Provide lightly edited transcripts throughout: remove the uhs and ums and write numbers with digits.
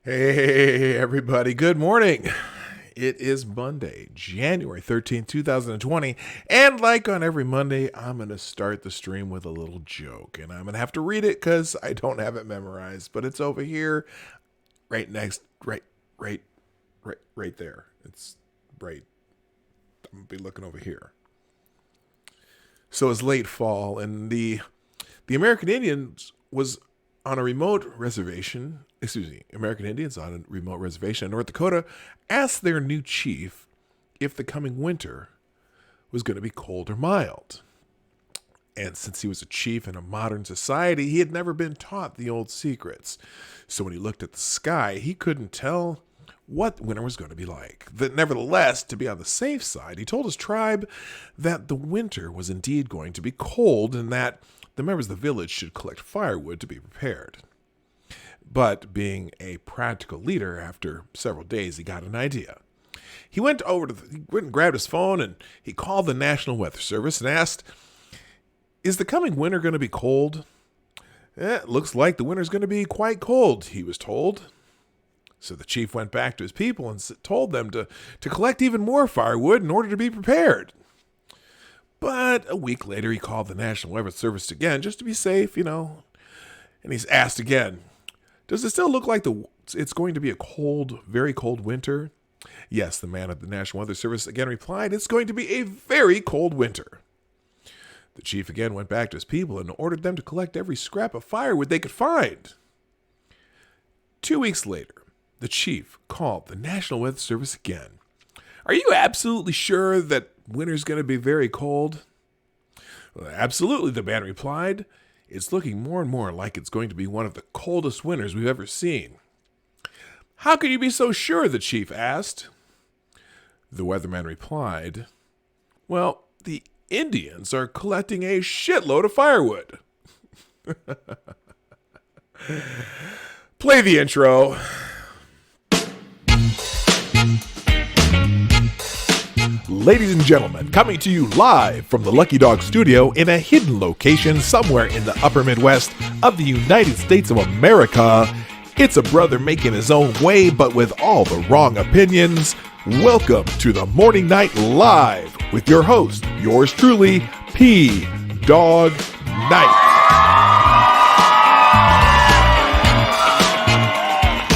Hey, everybody. Good morning. It is Monday, January 13th, 2020. And like on every Monday, I'm going to start the stream with a little joke. And I'm going to have to read it because I don't have it memorized. But it's over here, right next, right there. It's right. I'm going to be looking over here. So it's late fall, and the American Indians was on a remote reservation. American Indians on a remote reservation in North Dakota asked their new chief if the coming winter was going to be cold or mild. And since he was a chief in a modern society, he had never been taught the old secrets. So when he looked at the sky, he couldn't tell what winter was going to be like. Nevertheless, to be on the safe side, he told his tribe that the winter was indeed going to be cold and that the members of the village should collect firewood to be prepared. But being a practical leader, after several days, he got an idea. He went and grabbed his phone and he called the National Weather Service and asked, "Is the coming winter going to be cold?" "It looks like the winter's going to be quite cold," he was told. So the chief went back to his people and told them to collect even more firewood in order to be prepared. But a week later, he called the National Weather Service again, just to be safe, and he's asked again, "Does it still look like it's going to be a cold, very cold winter?" Yes, the man at the National Weather Service again replied, "It's going to be a very cold winter." The chief again went back to his people and ordered them to collect every scrap of firewood they could find. 2 weeks later, the chief called the National Weather Service again. "Are you absolutely sure that winter's going to be very cold?" "Well, absolutely," the man replied. "It's looking more and more like it's going to be one of the coldest winters we've ever seen." "How can you be so sure?" the chief asked. The weatherman replied, "Well, the Indians are collecting a shitload of firewood." Play the intro. Ladies and gentlemen, coming to you live from the Lucky Dog studio in a hidden location somewhere in the upper Midwest of the United States of America, it's a brother making his own way but with all the wrong opinions. Welcome to the Morning Night Live with your host, yours truly, PDawg Night.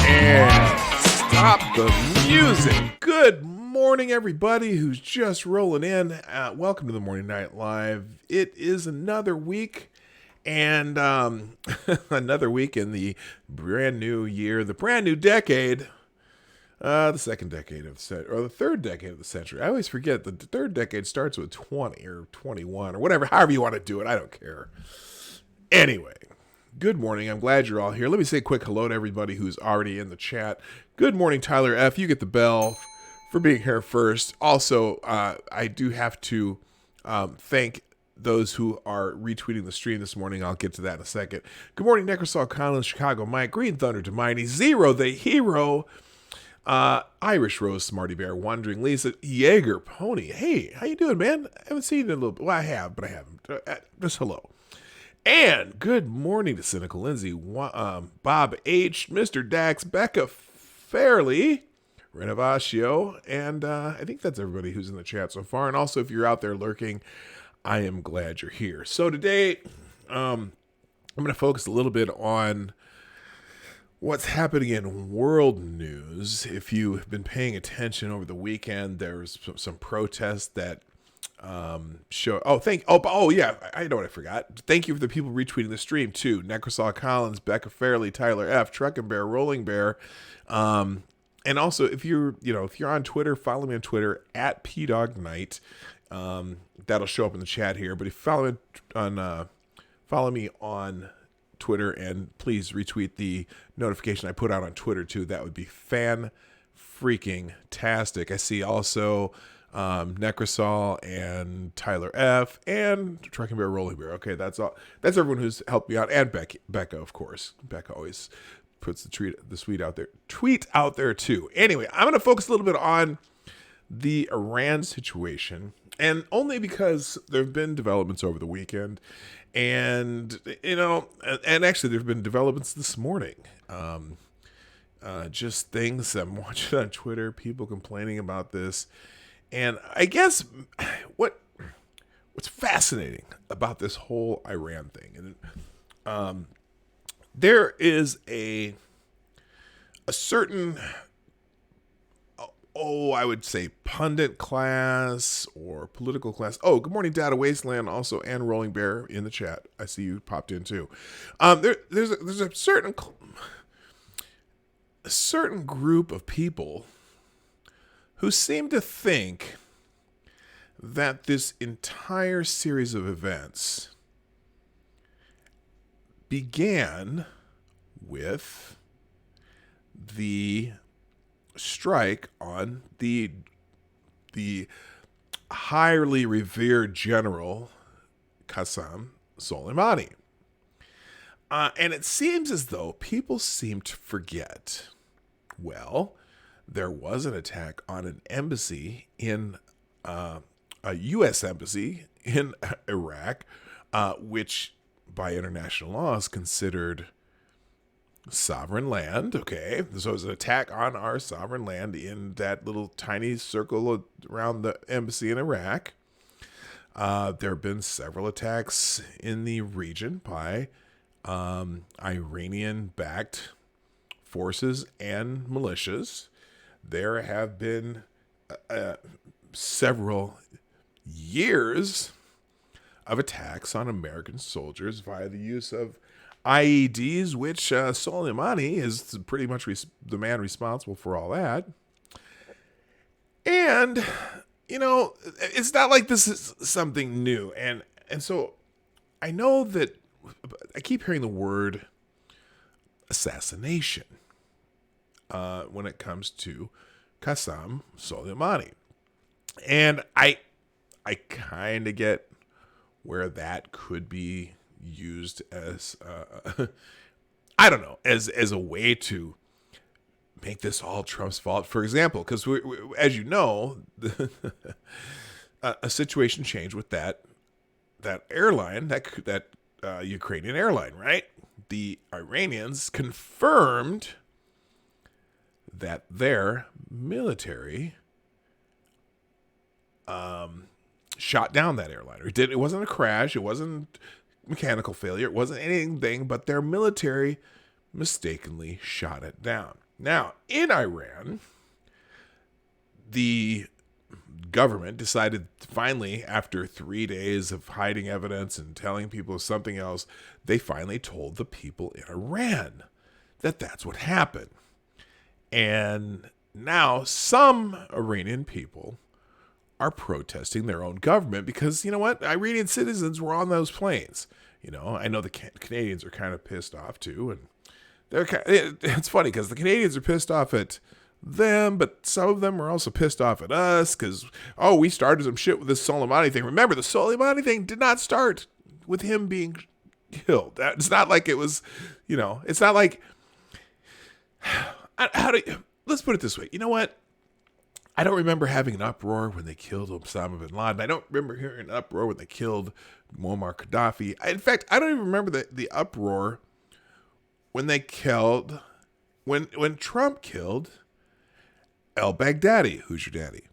And stop the music. Good morning, everybody who's just rolling in. Welcome to the Morning Night Live. It is another week, and another week in the brand new year, the brand new decade, the second decade of the century, or the third decade of the century. I always forget the third decade starts with 20 or 21 or whatever, however you want to do it. I don't care. Anyway. Good morning. I'm glad you're all here. Let me say a quick hello to everybody who's already in the chat. Good morning, Tyler F. You get the bell for being here first. Also, I do have to thank those who are retweeting the stream this morning. I'll get to that in a second. Good morning, Necrosaw Collins, Chicago Mike, Green Thunder Demini, Zero the Hero, Irish Rose, Smarty Bear, Wandering Lisa, Jaeger Pony. Hey, how you doing, man? I haven't seen you in a little bit. Well, I have, but I haven't. Just hello. And good morning to Cynical Lindsay, Bob H., Mr. Dax, Becca Farley, Renovatio, and I think that's everybody who's in the chat so far. And also, if you're out there lurking, I am glad you're here. So today, I'm going to focus a little bit on what's happening in world news. If you've been paying attention over the weekend, there's some protests that show. Yeah, I know what I forgot. Thank you for the people retweeting the stream too. Necrosaw Collins, Becca Fairley, Tyler F, Truckin' Bear, Rolling Bear, and also if you're on Twitter, follow me on Twitter at PDawg Night. That'll show up in the chat here. But if you follow me on Twitter, and please retweet the notification I put out on Twitter too. That would be fan freaking tastic. I see also Necrosol and Tyler F and Trucking Bear, Rolling Bear. Okay, that's all. That's everyone who's helped me out, and Becca, of course. Becca always puts the tweet out there too. Anyway, I'm going to focus a little bit on the Iran situation, and only because there have been developments over the weekend, and actually there have been developments this morning. just things I'm watching on Twitter, people complaining about this. And I guess what's fascinating about this whole Iran thing, and there is a certain, I would say pundit class or political class. Oh, good morning, Data Wasteland. Also, and Rolling Bear in the chat. I see you popped in too. There's a certain group of people who seem to think that this entire series of events began with the strike on the highly revered general Qasem Soleimani. And it seems as though people seem to forget, well, there was an attack on an embassy in a U.S. embassy in Iraq, which by international law is considered sovereign land. Okay, so it was an attack on our sovereign land in that little tiny circle around the embassy in Iraq. There have been several attacks in the region by Iranian-backed forces and militias. There have been several years of attacks on American soldiers via the use of IEDs, which Soleimani is pretty much the man responsible for all that. And, it's not like this is something new. And so I know that I keep hearing the word assassination when it comes to Qasem Soleimani. And I kind of get where that could be used as, I don't know, as a way to make this all Trump's fault. For example, because as you know, a situation changed with that airline, that Ukrainian airline, right? The Iranians confirmed that their military shot down that airliner. It wasn't a crash. It wasn't mechanical failure. It wasn't anything, but their military mistakenly shot it down. Now, in Iran, the government decided finally, after 3 days of hiding evidence and telling people something else, they finally told the people in Iran that that's what happened. And now some Iranian people are protesting their own government because, you know what, Iranian citizens were on those planes. I know the Canadians are kind of pissed off too, and it's funny because the Canadians are pissed off at them, but some of them are also pissed off at us because, we started some shit with this Soleimani thing. Remember, the Soleimani thing did not start with him being killed. It's not like it was, it's not like, let's put it this way. You know what? I don't remember having an uproar when they killed Osama bin Laden. I don't remember hearing an uproar when they killed Muammar Gaddafi. In fact, I don't even remember the uproar when they killed, when Trump killed al-Baghdadi. Who's your daddy?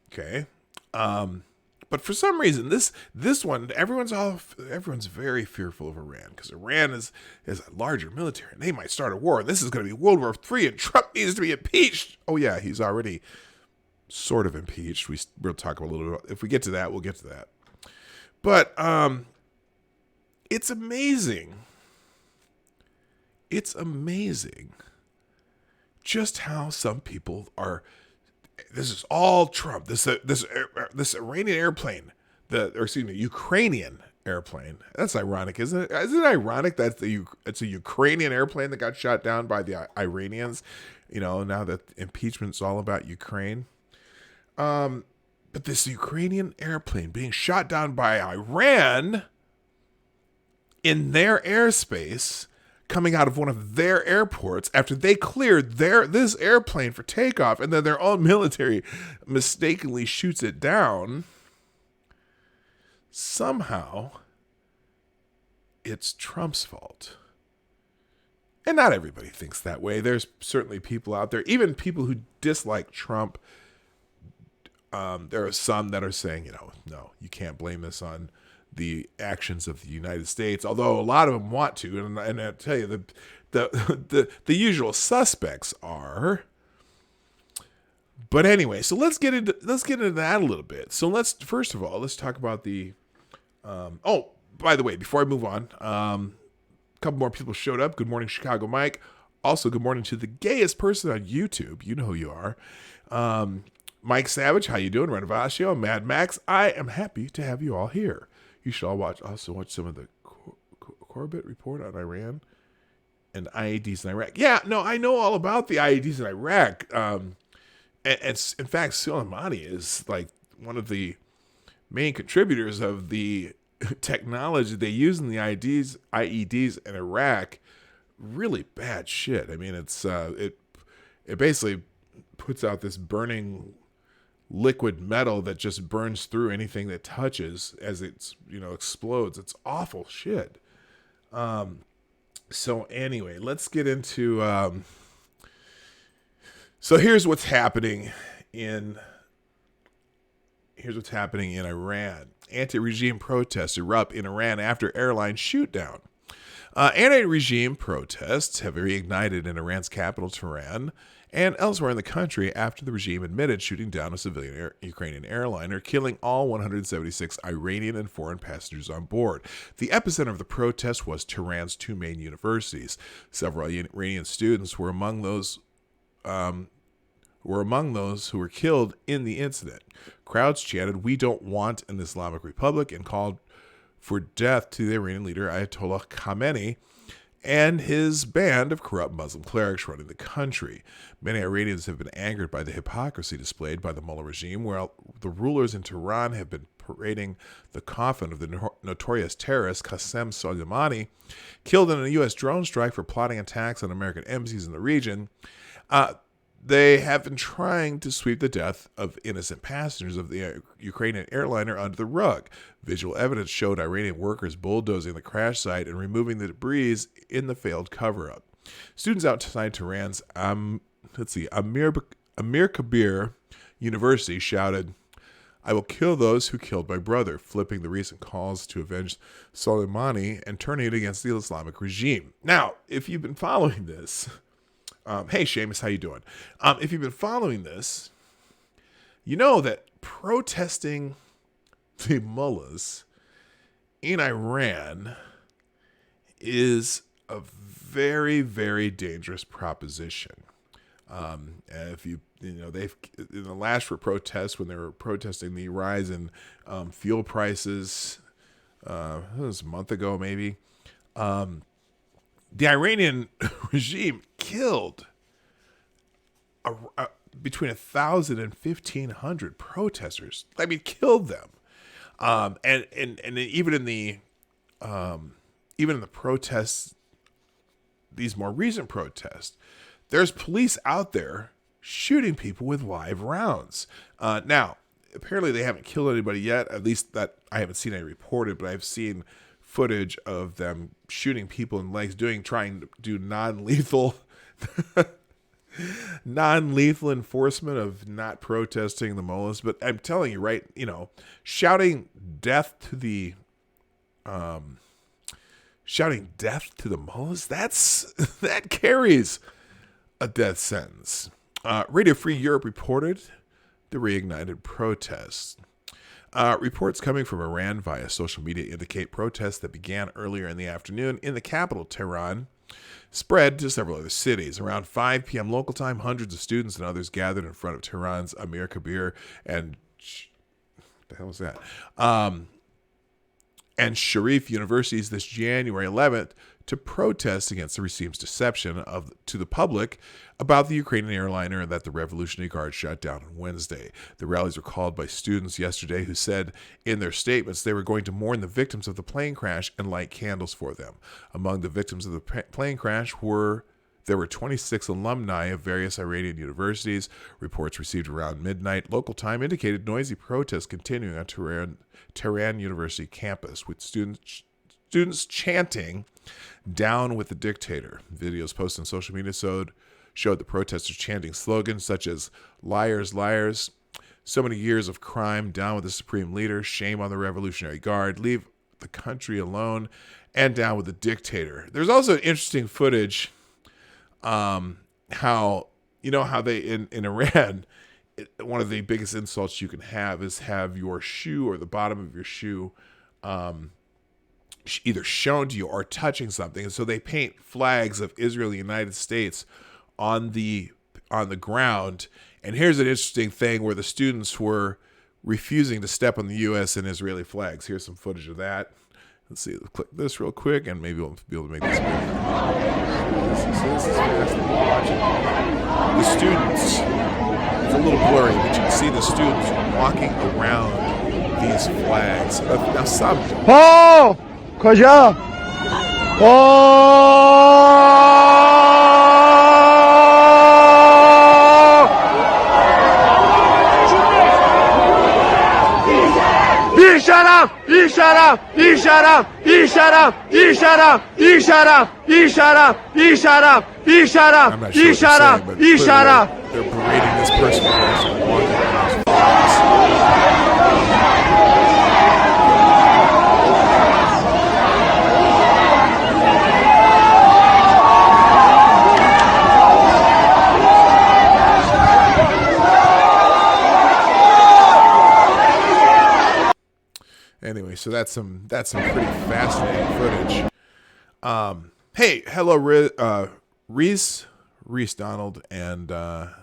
Okay. But for some reason, this one, everyone's very fearful of Iran because Iran is a larger military and they might start a war. And this is going to be World War III and Trump needs to be impeached. Oh yeah, he's already sort of impeached. We'll talk a little bit. If we get to that, we'll get to that. But it's amazing. It's amazing just how some people are. This is all Trump. This Iranian airplane, Ukrainian airplane. That's ironic, isn't it? Isn't it ironic that it's a Ukrainian airplane that got shot down by the Iranians? Now that impeachment's all about Ukraine. But this Ukrainian airplane being shot down by Iran in their airspace, coming out of one of their airports after they cleared this airplane for takeoff, and then their own military mistakenly shoots it down. Somehow, it's Trump's fault. And not everybody thinks that way. There's certainly people out there, even people who dislike Trump. There are some that are saying, no, you can't blame this on the actions of the United States. Although a lot of them want to, and I tell you, the usual suspects are. But anyway, so let's get into that a little bit. So first of all, let's talk about the. By the way, before I move on, a couple more people showed up. Good morning, Chicago Mike. Also, good morning to the gayest person on YouTube. You know who you are. Mike Savage, how you doing? Renovaccio, Mad Max. I am happy to have you all here. You should all also watch some of the Corbett report on Iran and IEDs in Iraq. Yeah, no, I know all about the IEDs in Iraq. And in fact, Soleimani is like one of the main contributors of the technology they use in the IEDs in Iraq. Really bad shit. I mean, it basically puts out this burning liquid metal that just burns through anything that touches as it's explodes. It's awful shit. So anyway, let's get into so here's what's happening in Iran. Anti-regime protests erupt in Iran after airline shoot down. Anti-regime protests have reignited in Iran's capital, Tehran, and elsewhere in the country after the regime admitted shooting down a civilian Ukrainian airliner, killing all 176 Iranian and foreign passengers on board. The epicenter of the protest was Tehran's two main universities. Several Iranian students were among those who were killed in the incident. Crowds chanted, "We don't want an Islamic Republic," and called for death to the Iranian leader Ayatollah Khamenei and his band of corrupt Muslim clerics running the country. Many Iranians have been angered by the hypocrisy displayed by the mullah regime, where the rulers in Tehran have been parading the coffin of the notorious terrorist Qasem Soleimani, killed in a U.S. drone strike for plotting attacks on American embassies in the region. They have been trying to sweep the death of innocent passengers of the Ukrainian airliner under the rug. Visual evidence showed Iranian workers bulldozing the crash site and removing the debris in the failed cover-up. Students outside Tehran's Amir Kabir University shouted, "I will kill those who killed my brother," flipping the recent calls to avenge Soleimani and turning it against the Islamic regime. Now, if you've been following this... hey, Seamus, how you doing? If you've been following this, you know that protesting the mullahs in Iran is a very, very dangerous proposition. And if they've in the last protests when they were protesting the rise in fuel prices, it was a month ago maybe. The Iranian regime killed between 1,000 and 1,500 protesters. I mean, killed them. And even in the protests, these more recent protests, there's police out there shooting people with live rounds. Now, apparently they haven't killed anybody yet. At least that I haven't seen any reported, but I've seen footage of them shooting people in legs, trying to do non-lethal enforcement of not protesting the mullahs. But I'm telling you, right, shouting death to the mullahs, that carries a death sentence. Radio Free Europe reported the reignited protests. Reports coming from Iran via social media indicate protests that began earlier in the afternoon in the capital, Tehran, spread to several other cities. Around 5 p.m. local time, hundreds of students and others gathered in front of Tehran's Amir Kabir and what the hell was that? And Sharif universities this January 11th to protest against the regime's deception to the public about the Ukrainian airliner that the Revolutionary Guard shot down on Wednesday. The rallies were called by students yesterday who said in their statements they were going to mourn the victims of the plane crash and light candles for them. Among the victims of the plane crash there were 26 alumni of various Iranian universities. Reports received around midnight local time indicated noisy protests continuing on Tehran University campus, with students students chanting, "Down with the dictator." Videos posted on social media showed the protesters chanting slogans such as "Liars, liars," "So many years of crime," "Down with the supreme leader," "Shame on the Revolutionary Guard," "Leave the country alone," and "Down with the dictator." There's also interesting footage how they in Iran, one of the biggest insults you can have is have your shoe or the bottom of your shoe either shown to you or touching something. And so they paint flags of Israel and the United States on the ground. And here's an interesting thing where the students were refusing to step on the U.S. and Israeli flags. Here's some footage of that. Let's see. Let's click this real quick, and maybe we'll be able to make this bigger. So this is fascinating. Watching the students. It's a little blurry, but you can see the students walking around these flags. Now some don't. Oh! کجا؟ بیشرف بیشرف بیشرف بیشرف بیشرف بیشرف بیشرف بیشرف بیشرف I'm not sure what they're saying, but بیشرف they're berating this person who actually walking around these flags. Anyway, so that's some pretty fascinating footage. Hey, hello, Reese Donald, and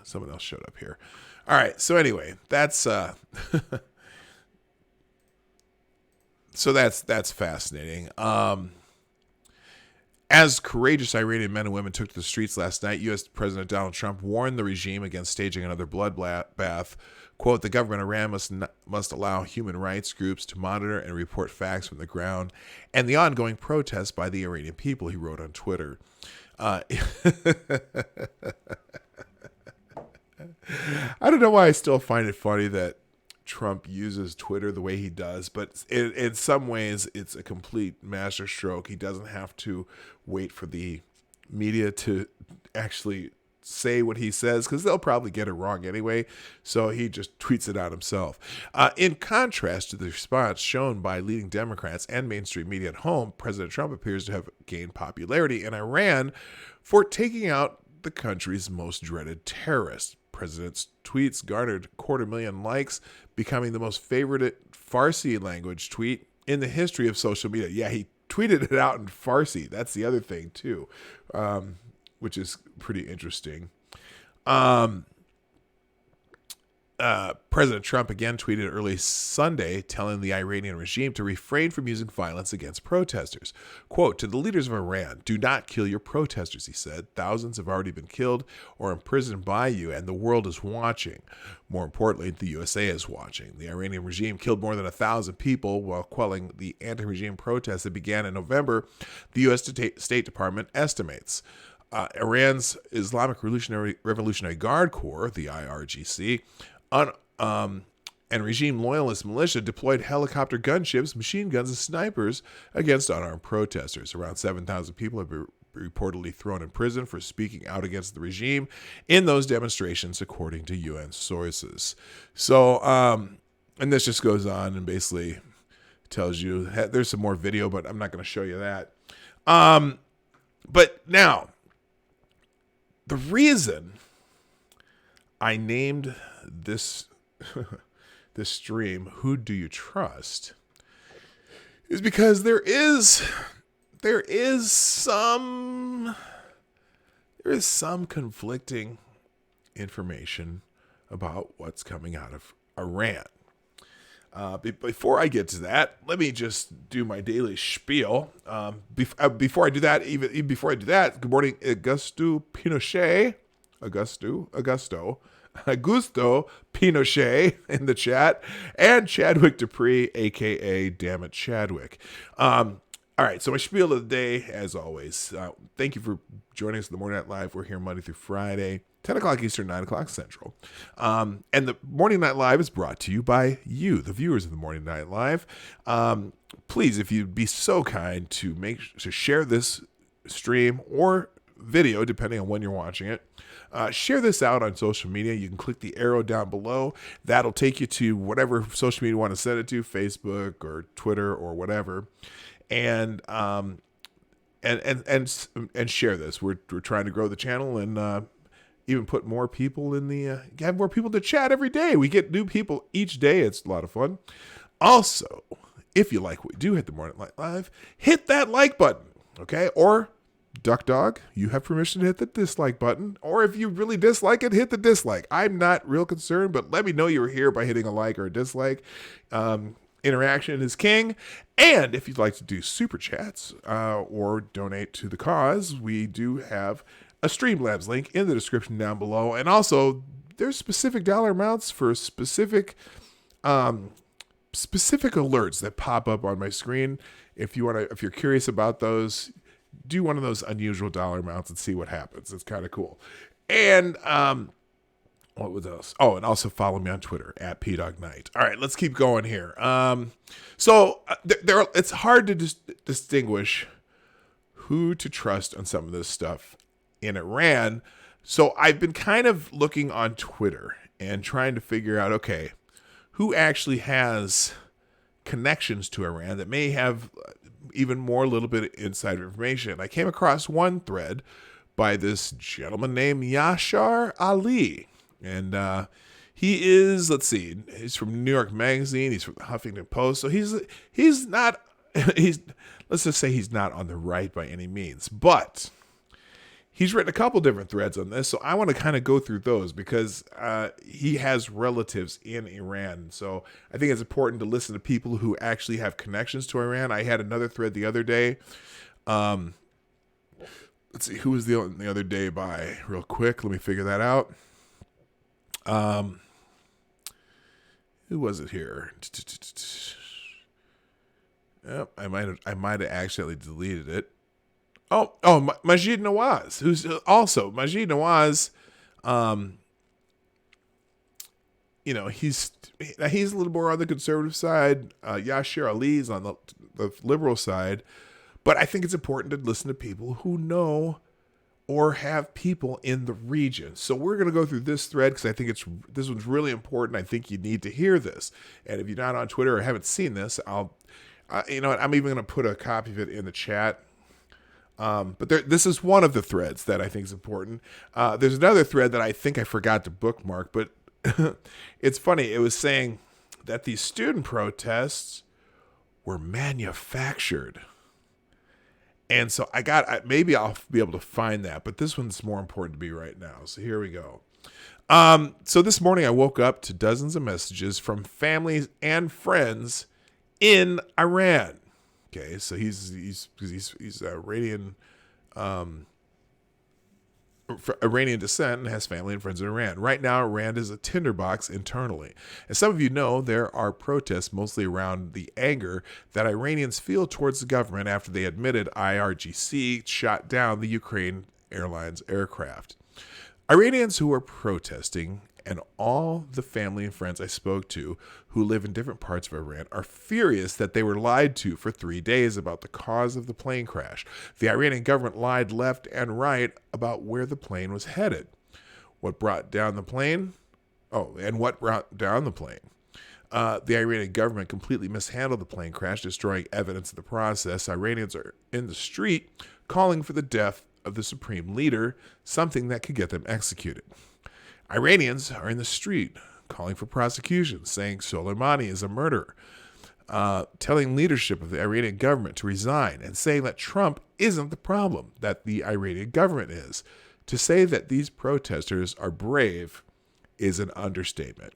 someone else showed up here. All right, so anyway, that's so that's fascinating. As courageous Iranian men and women took to the streets last night, U.S. President Donald Trump warned the regime against staging another bloodbath. Quote, "The government of Iran must allow human rights groups to monitor and report facts from the ground and the ongoing protests by the Iranian people," he wrote on Twitter. I don't know why I still find it funny that Trump uses Twitter the way he does, but in some ways it's a complete masterstroke. He doesn't have to wait for the media to actually say what he says, because they'll probably get it wrong anyway, so he just tweets it out himself. In contrast to the response shown by leading Democrats and mainstream media at home, President Trump appears to have gained popularity in Iran for taking out the country's most dreaded terrorist. President's tweets garnered 250,000 likes, becoming the most favorited Farsi language tweet in the history of social media. Yeah, he tweeted it out in Farsi. That's the other thing too, which is pretty interesting. President Trump again tweeted early Sunday telling the Iranian regime to refrain from using violence against protesters. Quote, "To the leaders of Iran, do not kill your protesters," he said. "Thousands have already been killed or imprisoned by you, and the world is watching. More importantly, the USA is watching. The Iranian regime killed more than 1,000 people while quelling the anti-regime protests that began in November, the U.S. State Department estimates. Iran's Islamic Revolutionary Guard Corps, the IRGC, and regime loyalist militia deployed helicopter gunships, machine guns, and snipers against unarmed protesters. Around 7,000 people have been reportedly thrown in prison for speaking out against the regime in those demonstrations, according to UN sources. So, and this just goes on and basically tells you, there's some more video, but I'm not going to show you that. But now, the reason I named this this stream "Who Do You Trust" is because there is some conflicting information about what's coming out of Iran. Before I get to that, let me just do my daily spiel. Before I do that, even before I do that, good morning, Augusto Pinochet in the chat, and Chadwick Dupree, aka Dammit Chadwick. All right, so my spiel of the day, as always, thank you for joining us in the Morning Night Live. We're here Monday through Friday, 10 o'clock Eastern, 9 o'clock Central. And the Morning Night Live is brought to you by you, the viewers of the Morning Night Live. Please, if you'd be so kind to share this stream or video, depending on when you're watching it, share this out on social media. You can click the arrow down below. That'll take you to whatever social media you want to send it to, Facebook or Twitter or whatever. And share this. We're trying to grow the channel and even put more people in the have more people to chat every day. We get new people each day. It's a lot of fun. Also, if you like what we do, hit the Morning Light Live. Hit that like button, okay? Or PDawg, you have permission to hit the dislike button. Or if you really dislike it, hit the dislike. I'm not real concerned, but let me know you were here by hitting a like or a dislike. Interaction is king. And if you'd like to do super chats or donate to the cause, we do have a Streamlabs link in the description down below. And also, there's specific dollar amounts for specific alerts that pop up on my screen. If you're curious about those, do one of those unusual dollar amounts and see what happens. It's kind of cool. And what was else? Oh, and also follow me on Twitter at PDawgKnight. All right, let's keep going here. It's hard to distinguish who to trust on some of this stuff in Iran. So I've been kind of looking on Twitter and trying to figure out, okay, who actually has connections to Iran that may have even more little bit of inside information. I came across one thread by this gentleman named Yashar Ali. And he is, he's from New York Magazine. He's from the Huffington Post. So let's just say he's not on the right by any means. But he's written a couple different threads on this. So I want to kind of go through those because he has relatives in Iran. So I think it's important to listen to people who actually have connections to Iran. I had another thread the other day. Let's see, who was the other day by? Real quick, let me figure that out. Who was it here? Yep, I might have accidentally deleted it. Majid Nawaz, who's also Majid Nawaz. He's a little more on the conservative side. Yashar Ali's on the liberal side, but I think it's important to listen to people who know or have people in the region. So we're going to go through this thread because I think this one's really important. I think you need to hear this. And if you're not on Twitter or haven't seen this, I'm even going to put a copy of it in the chat. But this is one of the threads that I think is important. There's another thread that I think I forgot to bookmark, but it's funny. It was saying that these student protests were manufactured. And so maybe I'll be able to find that, but this one's more important to me right now. So here we go. So this morning I woke up to dozens of messages from families and friends in Iran. Okay, so he's Iranian descent and has family and friends in Iran. Right now, Iran is a tinderbox internally. As some of you know, there are protests mostly around the anger that Iranians feel towards the government after they admitted IRGC shot down the Ukraine Airlines aircraft. Iranians who are protesting and all the family and friends I spoke to who live in different parts of Iran are furious that they were lied to for 3 days about the cause of the plane crash. The Iranian government lied left and right about where the plane was headed. What brought down the plane? The Iranian government completely mishandled the plane crash, destroying evidence of the process. Iranians are in the street calling for the death of the supreme leader, something that could get them executed. Iranians are in the street calling for prosecution, saying Soleimani is a murderer, telling leadership of the Iranian government to resign, and saying that Trump isn't the problem, that the Iranian government is. To say that these protesters are brave is an understatement.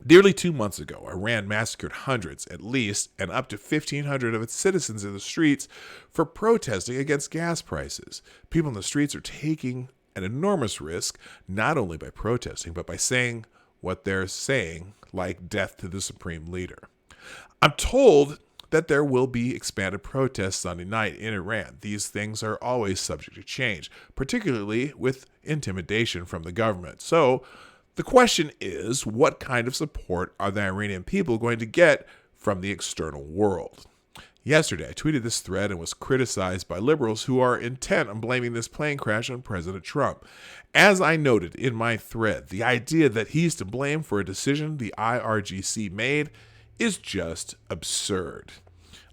Nearly 2 months ago, Iran massacred hundreds, at least, and up to 1,500 of its citizens in the streets for protesting against gas prices. People in the streets are taking an enormous risk, not only by protesting, but by saying what they're saying, like death to the supreme leader. I'm told that there will be expanded protests Sunday night in Iran. These things are always subject to change, particularly with intimidation from the government. So the question is, what kind of support are the Iranian people going to get from the external world? Yesterday, I tweeted this thread and was criticized by liberals who are intent on blaming this plane crash on President Trump. As I noted in my thread, the idea that he's to blame for a decision the IRGC made is just absurd.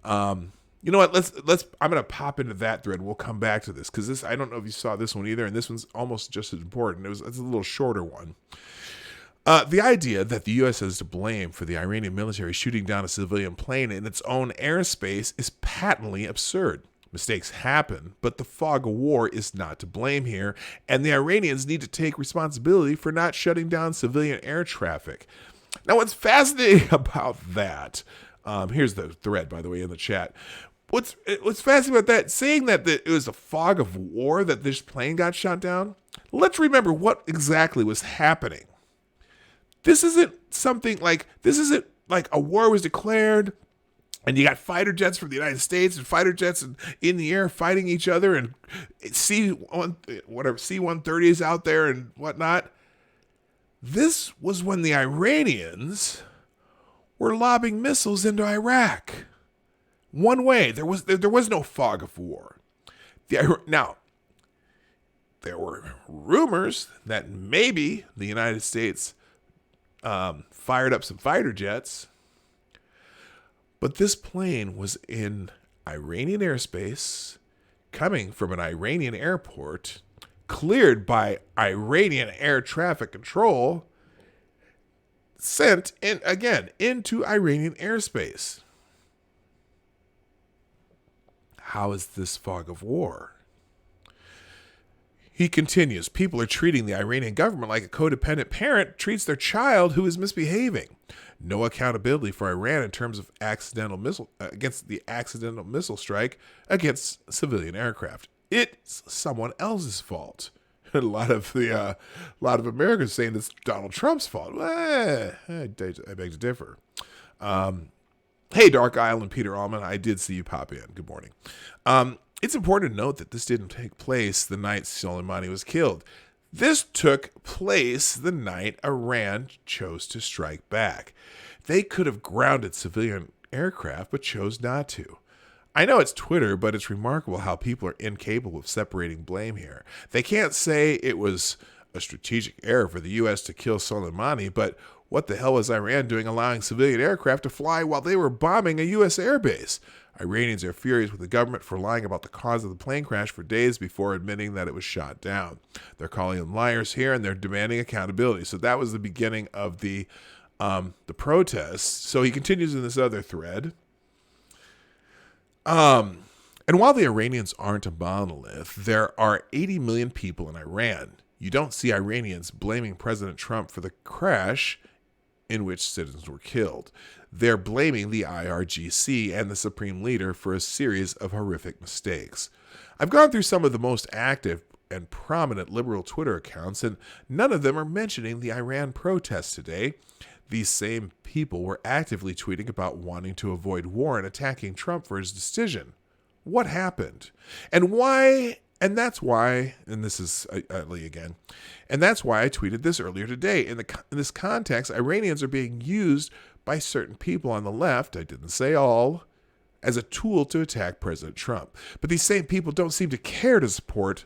You know what? Let's. I'm gonna pop into that thread. We'll come back to this because this. I don't know if you saw this one either, and this one's almost just as important. It's a little shorter one. The idea that the U.S. is to blame for the Iranian military shooting down a civilian plane in its own airspace is patently absurd. Mistakes happen, but the fog of war is not to blame here, and the Iranians need to take responsibility for not shutting down civilian air traffic. Now, what's fascinating about that, here's the thread, by the way, in the chat. What's fascinating about that, saying that it was a fog of war that this plane got shot down, let's remember what exactly was happening. This isn't like a war was declared and you got fighter jets from the United States and fighter jets in the air fighting each other and C-130s out there and whatnot. This was when the Iranians were lobbing missiles into Iraq. One way. There was no fog of war. Now, there were rumors that maybe the United States fired up some fighter jets, but this plane was in Iranian airspace, coming from an Iranian airport, cleared by Iranian air traffic control, sent in again into Iranian airspace. How is this fog of war? He continues, people are treating the Iranian government like a codependent parent treats their child who is misbehaving. No accountability for Iran in terms of against the accidental missile strike against civilian aircraft. It's someone else's fault. A lot of Americans saying it's Donald Trump's fault. I beg to differ. Hey, Dark Island, Peter Allman. I did see you pop in. Good morning. It's important to note that this didn't take place the night Soleimani was killed. This took place the night Iran chose to strike back. They could have grounded civilian aircraft, but chose not to. I know it's Twitter, but it's remarkable how people are incapable of separating blame here. They can't say it was a strategic error for the U.S. to kill Soleimani, but what the hell was Iran doing allowing civilian aircraft to fly while they were bombing a U.S. airbase? Iranians are furious with the government for lying about the cause of the plane crash for days before admitting that it was shot down. They're calling them liars here, and they're demanding accountability. So that was the beginning of the protests. So he continues in this other thread. And while the Iranians aren't a monolith, there are 80 million people in Iran. You don't see Iranians blaming President Trump for the crash in which citizens were killed. They're blaming the IRGC and the Supreme Leader for a series of horrific mistakes. I've gone through some of the most active and prominent liberal Twitter accounts, and none of them are mentioning the Iran protests today. These same people were actively tweeting about wanting to avoid war and attacking Trump for his decision. What happened? And why? And that's why, and this is Lee again, and that's why I tweeted this earlier today. In this context, Iranians are being used by certain people on the left, I didn't say all, as a tool to attack President Trump. But these same people don't seem to care to support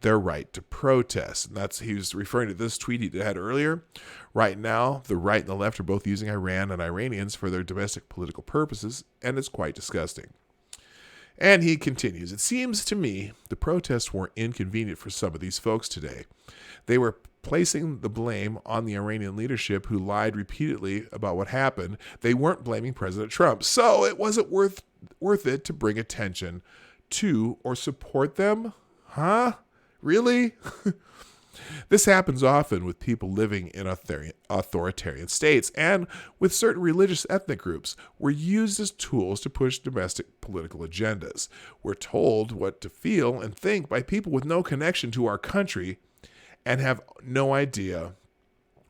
their right to protest. And he was referring to this tweet he had earlier. Right now, the right and the left are both using Iran and Iranians for their domestic political purposes, and it's quite disgusting. And he continues, it seems to me the protests were inconvenient for some of these folks today. They were placing the blame on the Iranian leadership who lied repeatedly about what happened. They weren't blaming President Trump. So it wasn't worth it to bring attention to or support them? Huh? Really? This happens often with people living in authoritarian states and with certain religious ethnic groups. We're used as tools to push domestic political agendas. We're told what to feel and think by people with no connection to our country and have no idea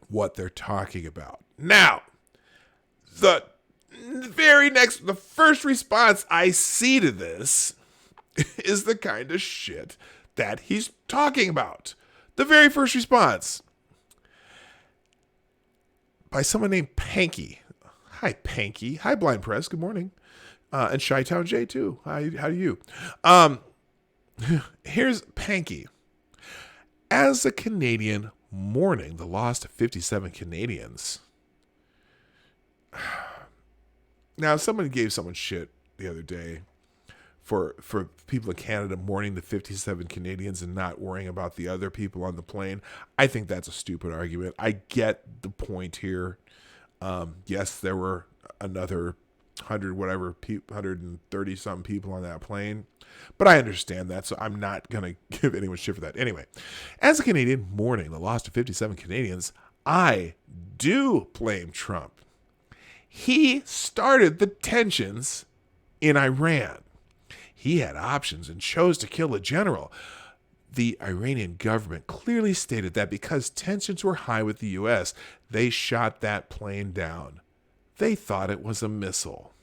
what they're talking about. Now, the the first response I see to this is the kind of shit that he's talking about. The very first response by someone named Panky. Hi, Panky. Hi, Blind Press. Good morning. And Chi-Town J, too. Hi, how do you? Here's Panky. As a Canadian mourning the loss of 57 Canadians. Now, someone gave someone shit the other day for people in Canada mourning the 57 Canadians and not worrying about the other people on the plane. I think that's a stupid argument. I get the point here. Yes, there were another 130 something people on that plane, but I understand that, so I'm not going to give anyone shit for that. Anyway, as a Canadian mourning the loss of 57 Canadians, I do blame Trump. He started the tensions in Iran. He had options and chose to kill a general. The Iranian government clearly stated that because tensions were high with the U.S., they shot that plane down. They thought it was a missile.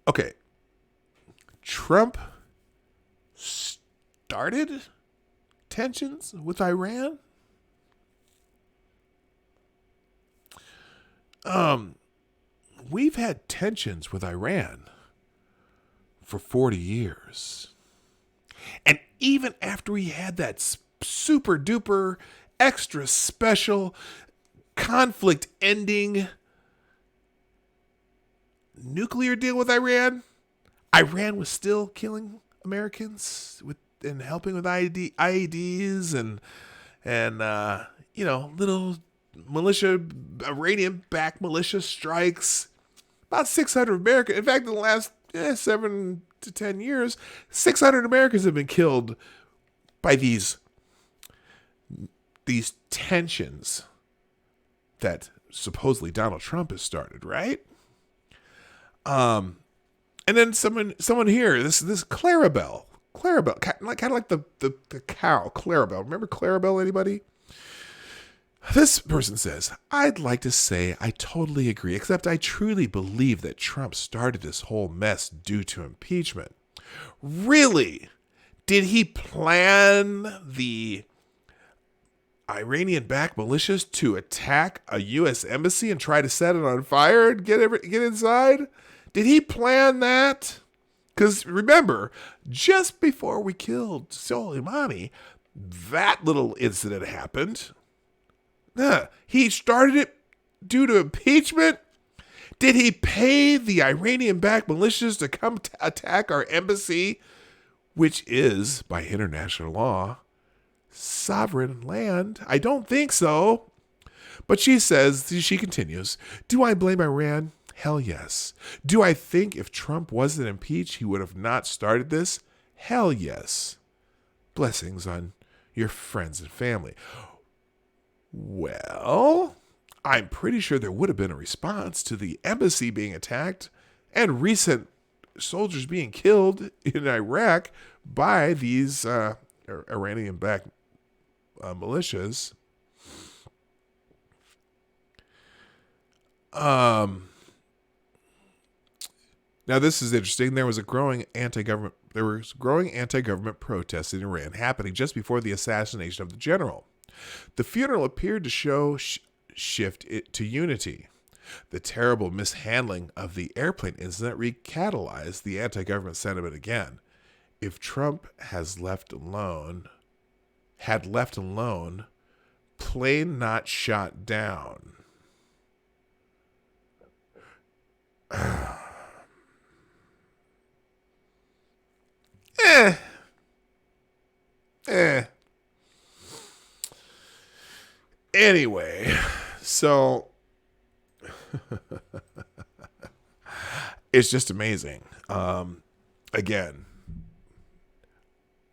Okay. Trump started tensions with Iran? We've had tensions with Iran for 40 years. And even after we had that super duper extra special conflict ending nuclear deal with Iran, Iran was still killing Americans and helping with IEDs and little Iranian-backed militia strikes. About 600 Americans. In fact, in the last 7 to 10 years, 600 Americans have been killed by these tensions that supposedly Donald Trump has started, right? And then someone here, this Clarabelle, kind of like the cow, Clarabelle. Remember Clarabelle, anybody? This person says, I'd like to say I totally agree, except I truly believe that Trump started this whole mess due to impeachment. Really? Did he plan the Iranian-backed militias to attack a U.S. embassy and try to set it on fire and get inside? Did he plan that? Because remember, just before we killed Soleimani, that little incident happened. He started it due to impeachment? Did he pay the Iranian-backed militias to come attack our embassy, which is, by international law, sovereign land? I don't think so. But she continues, do I blame Iran? Hell yes. Do I think if Trump wasn't impeached, he would have not started this? Hell yes. Blessings on your friends and family. Well, I'm pretty sure there would have been a response to the embassy being attacked and recent soldiers being killed in Iraq by these Iranian-backed militias. Now this is interesting. There was growing anti-government protests in Iran happening just before the assassination of the general. The funeral appeared to show shift it to unity. The terrible mishandling of the airplane incident recatalyzed the anti-government sentiment again. If Trump had left alone, plane not shot down. Anyway, so it's just amazing. Again,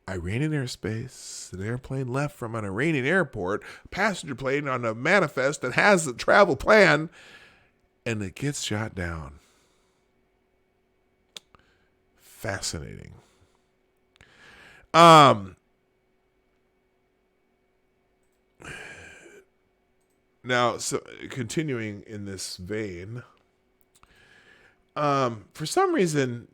Iranian airspace, an airplane left from an Iranian airport, passenger plane on a manifest that has the travel plan, and it gets shot down. Fascinating. Now, so continuing in this vein, for some reason,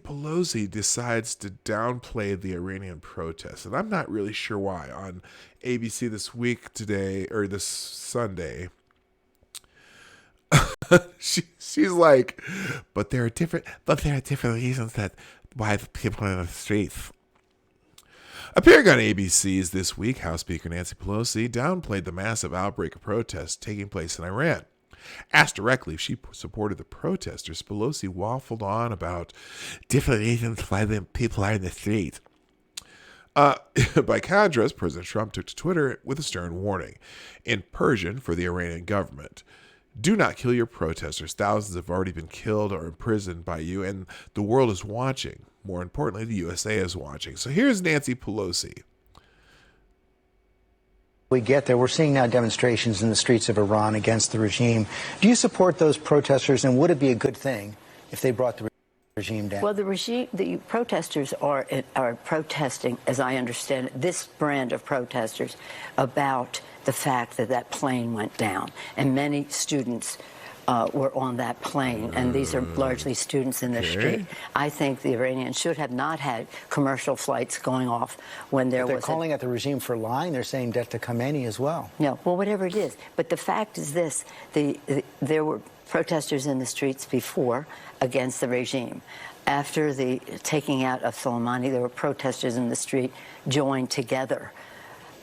Pelosi decides to downplay the Iranian protests, and I'm not really sure why. On ABC this week today, or this Sunday, she's like, but there are different reasons that why the people are in the streets. Appearing on ABC's This Week, House Speaker Nancy Pelosi downplayed the massive outbreak of protests taking place in Iran. Asked directly if she supported the protesters, Pelosi waffled on about different reasons why the people are in the street. By contrast, President Trump took to Twitter with a stern warning in Persian for the Iranian government. Do not kill your protesters. Thousands have already been killed or imprisoned by you, and the world is watching. More importantly, the USA is watching. So here's Nancy Pelosi. We get there. We're seeing now demonstrations in the streets of Iran against the regime. Do you support those protesters, and would it be a good thing if they brought the regime down? Well, the protesters are protesting, as I understand it, this brand of protesters about the fact that that plane went down, and many students were on that plane, and these are largely students in the street. I think the Iranians should have not had commercial flights going off when there was. They're calling at the regime for lying. They're saying death to Khamenei as well. No, well, whatever it is. But the fact is this: there were protesters in the streets before against the regime. After the taking out of Soleimani, there were protesters in the street joined together,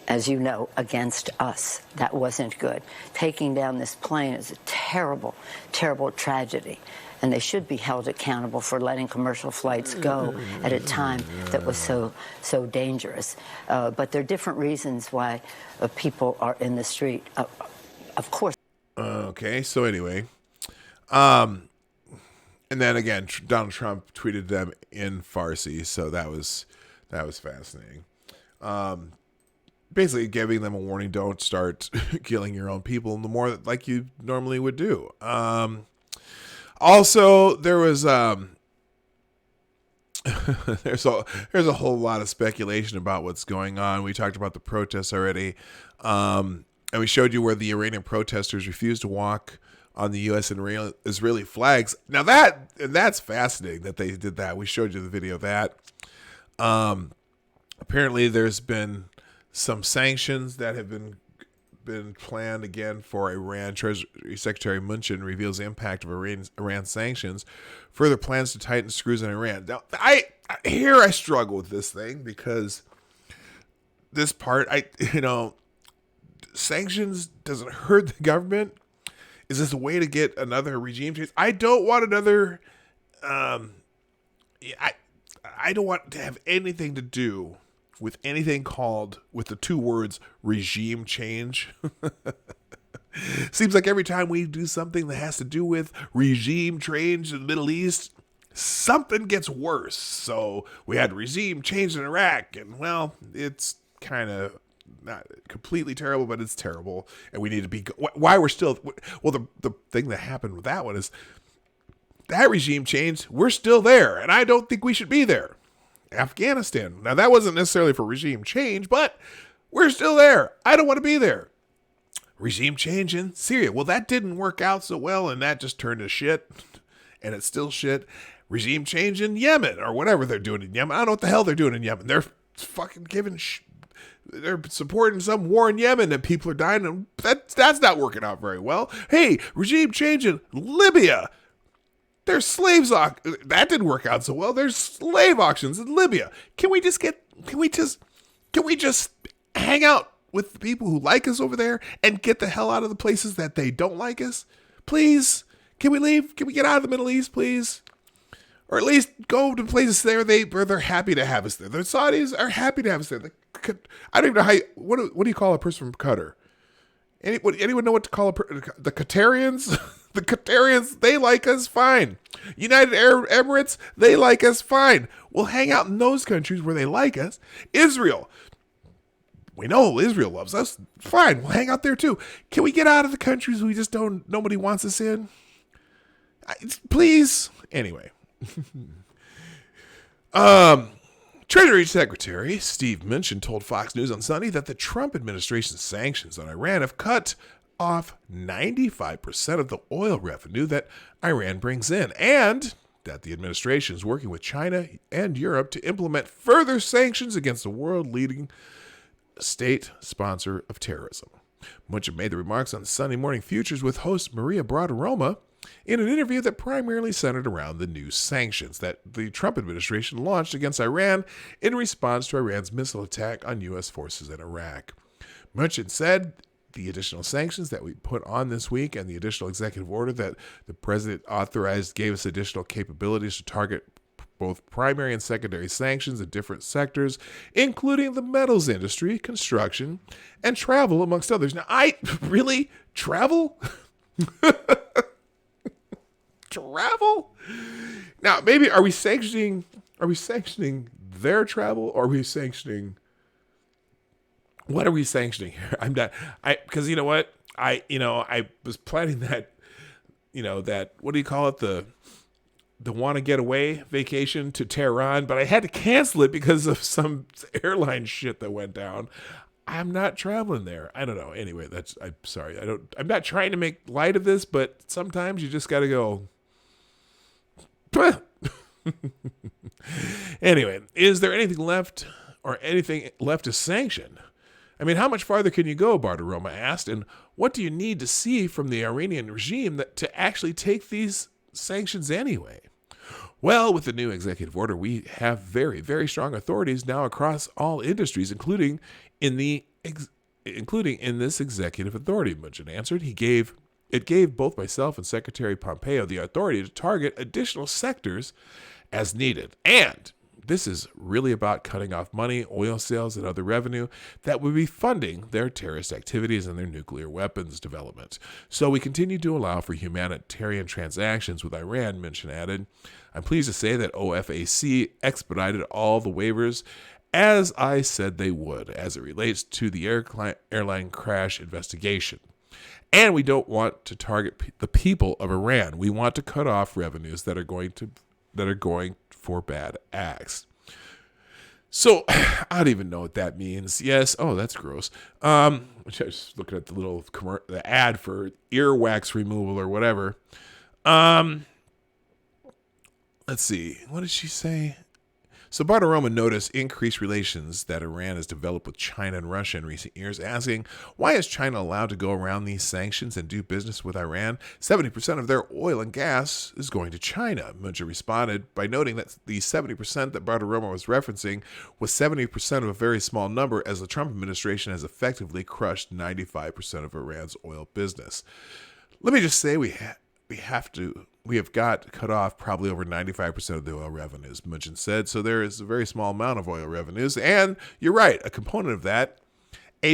as you know, against us. That wasn't good. Taking down this plane is a terrible, terrible tragedy. And they should be held accountable for letting commercial flights go at a time that was so dangerous. But there are different reasons why people are in the street. Of course. Okay, so anyway. And then again, Donald Trump tweeted them in Farsi, so that was fascinating. Basically giving them a warning: don't start killing your own people, the more like you normally would do. Also, there was there's a whole lot of speculation about what's going on. We talked about the protests already, and we showed you where the Iranian protesters refused to walk on the U.S. and Israeli flags. Now that's fascinating that they did that. We showed you the video of that. Apparently, there's been some sanctions that have been planned again for Iran. Treasury Secretary Mnuchin reveals the impact of Iran sanctions, further plans to tighten screws on Iran. Now, I struggle with this thing because this part, sanctions doesn't hurt the government. Is this a way to get another regime change? I don't want another. I don't want to have anything to do with anything called, with the two words, regime change. Seems like every time we do something that has to do with regime change in the Middle East, something gets worse. So we had regime change in Iraq, and well, it's kind of not completely terrible, but it's terrible. And we need to be, why we're still, well, the thing that happened with that one is that regime change, we're still there, and I don't think we should be there. Afghanistan. Now, that wasn't necessarily for regime change, but we're still there. I don't want to be there. Regime change in Syria. Well, that didn't work out so well, and that just turned to shit, and it's still shit. Regime change in Yemen, or whatever they're doing in Yemen. I don't know what the hell they're doing in Yemen. They're fucking they're supporting some war in Yemen, and people are dying, and that's not working out very well. Hey, regime change in Libya. There's slaves. That didn't work out so well. There's slave auctions in Libya. Can we just hang out with the people who like us over there and get the hell out of the places that they don't like us? Please? Can we leave? Can we get out of the Middle East, please? Or at least go to places there where they're happy to have us there. The Saudis are happy to have us there. I don't even know how what do you call a person from Qatar? Anyone know what to call the Qatarians? The Qatarians, they like us fine. United Arab Emirates, they like us fine. We'll hang out in those countries where they like us. Israel, we know Israel loves us. Fine, we'll hang out there too. Can we get out of the countries nobody wants us in? Please. Anyway. Treasury Secretary Steve Mnuchin told Fox News on Sunday that the Trump administration's sanctions on Iran have cut off 95% of the oil revenue that Iran brings in, and that the administration is working with China and Europe to implement further sanctions against the world-leading state sponsor of terrorism. Munchin made the remarks on Sunday Morning Futures with host Maria Bartiromo in an interview that primarily centered around the new sanctions that the Trump administration launched against Iran in response to Iran's missile attack on U.S. forces in Iraq. Munchin said the additional sanctions that we put on this week and the additional executive order that the president authorized gave us additional capabilities to target both primary and secondary sanctions in different sectors, including the metals industry, construction, and travel, amongst others. Now, travel? Travel? Now, maybe are we sanctioning their travel, or are we sanctioning, what are we sanctioning here? Because you know what? I was planning that, what do you call it? The want to get away vacation to Tehran, but I had to cancel it because of some airline shit that went down. I'm not traveling there. I don't know. Anyway, I'm sorry. I'm not trying to make light of this, but sometimes you just got to go. Anyway, is there anything left to sanction? I mean, how much farther can you go, Bartiromo asked, and what do you need to see from the Iranian regime to actually take these sanctions anyway? Well, with the new executive order, we have very, very strong authorities now across all industries, including in this executive authority, Munchin answered. It gave both myself and Secretary Pompeo the authority to target additional sectors as needed. And this is really about cutting off money, oil sales, and other revenue that would be funding their terrorist activities and their nuclear weapons development. So we continue to allow for humanitarian transactions with Iran, Munchin added. I'm pleased to say that OFAC expedited all the waivers, as I said they would, as it relates to the airline crash investigation. And we don't want to target the people of Iran. We want to cut off revenues that are going for bad acts. So I don't even know what that means. Yes. Oh, that's gross. I was looking at the ad for earwax removal or whatever. Let's see. What did she say? So Bartiromo noticed increased relations that Iran has developed with China and Russia in recent years, asking, why is China allowed to go around these sanctions and do business with Iran? 70% of their oil and gas is going to China. Munchin responded by noting that the 70% that Bartiromo was referencing was 70% of a very small number, as the Trump administration has effectively crushed 95% of Iran's oil business. Let me just say we have got cut off probably over 95% of the oil revenues, Munchin said. So there is a very small amount of oil revenues. And you're right, a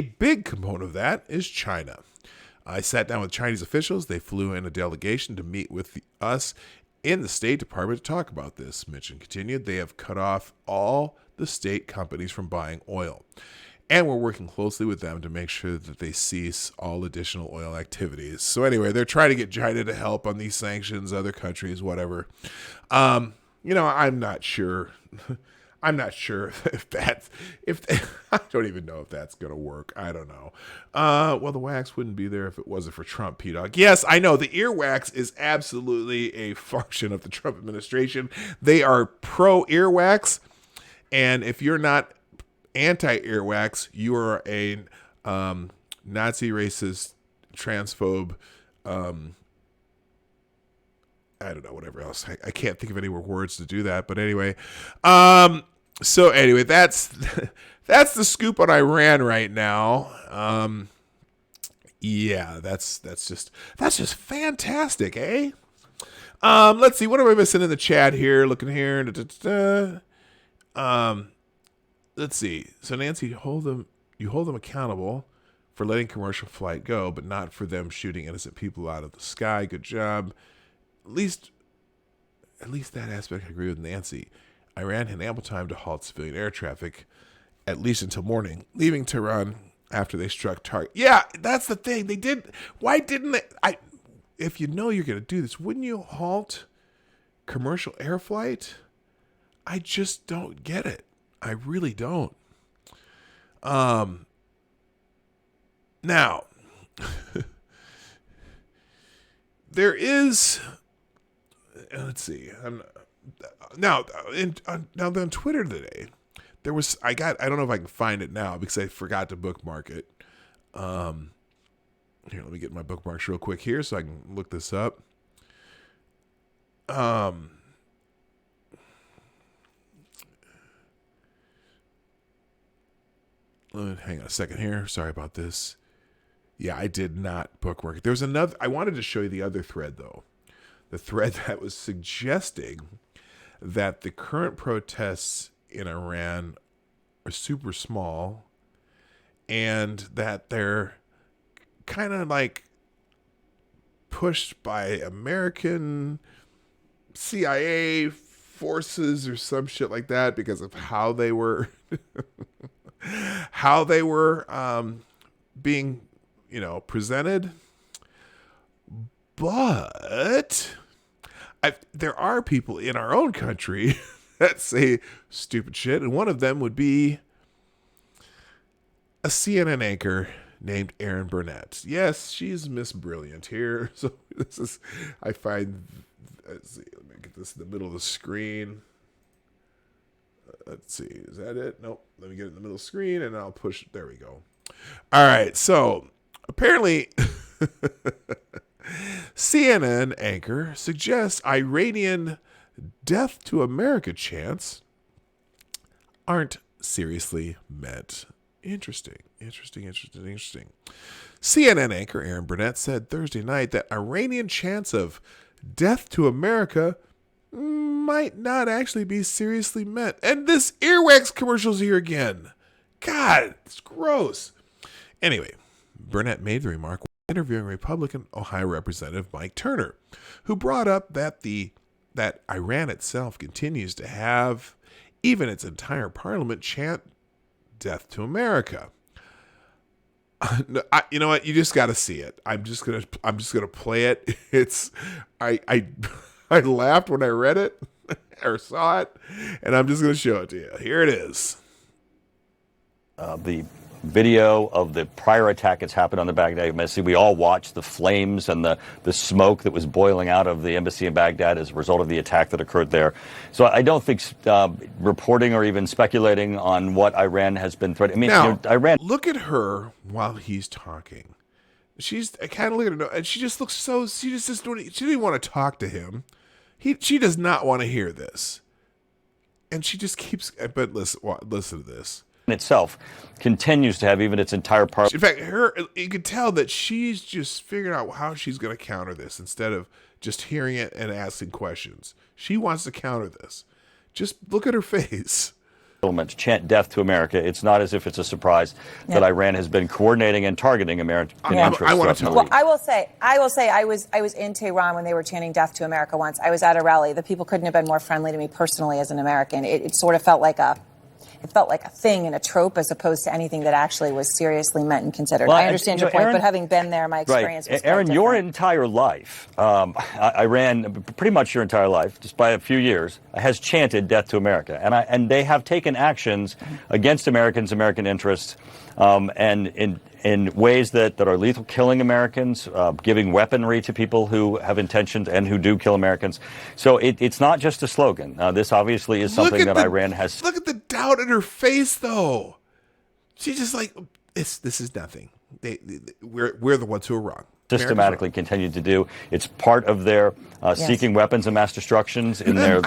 big component of that is China. I sat down with Chinese officials. They flew in a delegation to meet with us in the State Department to talk about this, Munchin continued. They have cut off all the state companies from buying oil. And we're working closely with them to make sure that they cease all additional oil activities. So anyway, they're trying to get China to help on these sanctions, other countries, whatever. I'm not sure. I'm not sure I don't even know if that's going to work. I don't know. Well, the wax wouldn't be there if it wasn't for Trump, PDawg. Yes, I know the earwax is absolutely a function of the Trump administration. They are pro earwax. And if you're not anti-earwax, you are a Nazi, racist, transphobe, I don't know, whatever else. I can't think of any more words to do that, but anyway. So anyway, that's the scoop on Iran right now. Yeah, that's just fantastic, eh? Let's see, what am I missing in the chat here? Looking here. Let's see. So Nancy, you hold them accountable for letting commercial flight go, but not for them shooting innocent people out of the sky. Good job. At least that aspect I agree with Nancy. Iran had ample time to halt civilian air traffic, at least until morning, leaving Tehran after they struck target. Yeah, that's the thing. They did. Why didn't they? If you know you're going to do this, wouldn't you halt commercial air flight? I just don't get it. I really don't. Now, there is, let's see, now on Twitter today, there was, I don't know if I can find it now because I forgot to bookmark it. Here, let me get my bookmarks real quick here so I can look this up. Hang on a second here. Sorry about this. Yeah, I did not bookmark it. There's another. I wanted to show you the other thread, though. The thread that was suggesting that the current protests in Iran are super small and that they're kind of like pushed by American CIA forces or some shit like that because of how they were being, presented. But there are people in our own country that say stupid shit, and one of them would be a CNN anchor named Erin Burnett. Yes, she's Miss Brilliant here. So let's see, let me get this in the middle of the screen. Let's see, is that it? Nope. Let me get it in the middle of the screen and I'll push it. There we go. All right. So apparently CNN anchor suggests Iranian death to America chants aren't seriously meant. Interesting. CNN anchor Erin Burnett said Thursday night that Iranian chants of death to America might not actually be seriously meant. And this earwax commercial's here again. God, it's gross. Anyway, Burnett made the remark while interviewing Republican Ohio Representative Mike Turner, who brought up that Iran itself continues to have even its entire parliament chant death to America. You know what? You just got to see it. I'm just gonna play it. I laughed when I read it or saw it, and I'm just gonna show it to you. Here it is. The video of the prior attack that's happened on the Baghdad embassy. We all watched the flames and the smoke that was boiling out of the embassy in Baghdad as a result of the attack that occurred there. So I don't think reporting or even speculating on what Iran has been threatening. I mean, Iran. Look at her while he's talking. I kind of look at her, and she just looks so. She didn't even want to talk to him. She does not want to hear this, and she just keeps. But listen to this. Itself continues to have even its entire part. In fact, you could tell that she's just figuring out how she's going to counter this instead of just hearing it and asking questions. She wants to counter this. Just look at her face. To chant death to America. It's not as if it's a surprise that Iran has been coordinating and targeting American interests. I want to tell you. Well, I will say, I was in Tehran when they were chanting death to America once. I was at a rally. The people couldn't have been more friendly to me personally as an American. It sort of felt like a thing and a trope as opposed to anything that actually was seriously meant and considered. Well, I understand your point, Aaron, but having been there, my experience was Aaron, quite your entire life, Iran, pretty much your entire life, just by a few years, has chanted death to America. And they have taken actions against Americans, American interests, and in ways that are lethal, killing Americans, giving weaponry to people who have intentions and who do kill Americans. So it's not just a slogan. This obviously is something that Iran has. Look at the doubt in her face, though. She's just like, this is nothing. We're the ones who are wrong. Systematically continued to do. It's part of their seeking weapons of mass destruction in their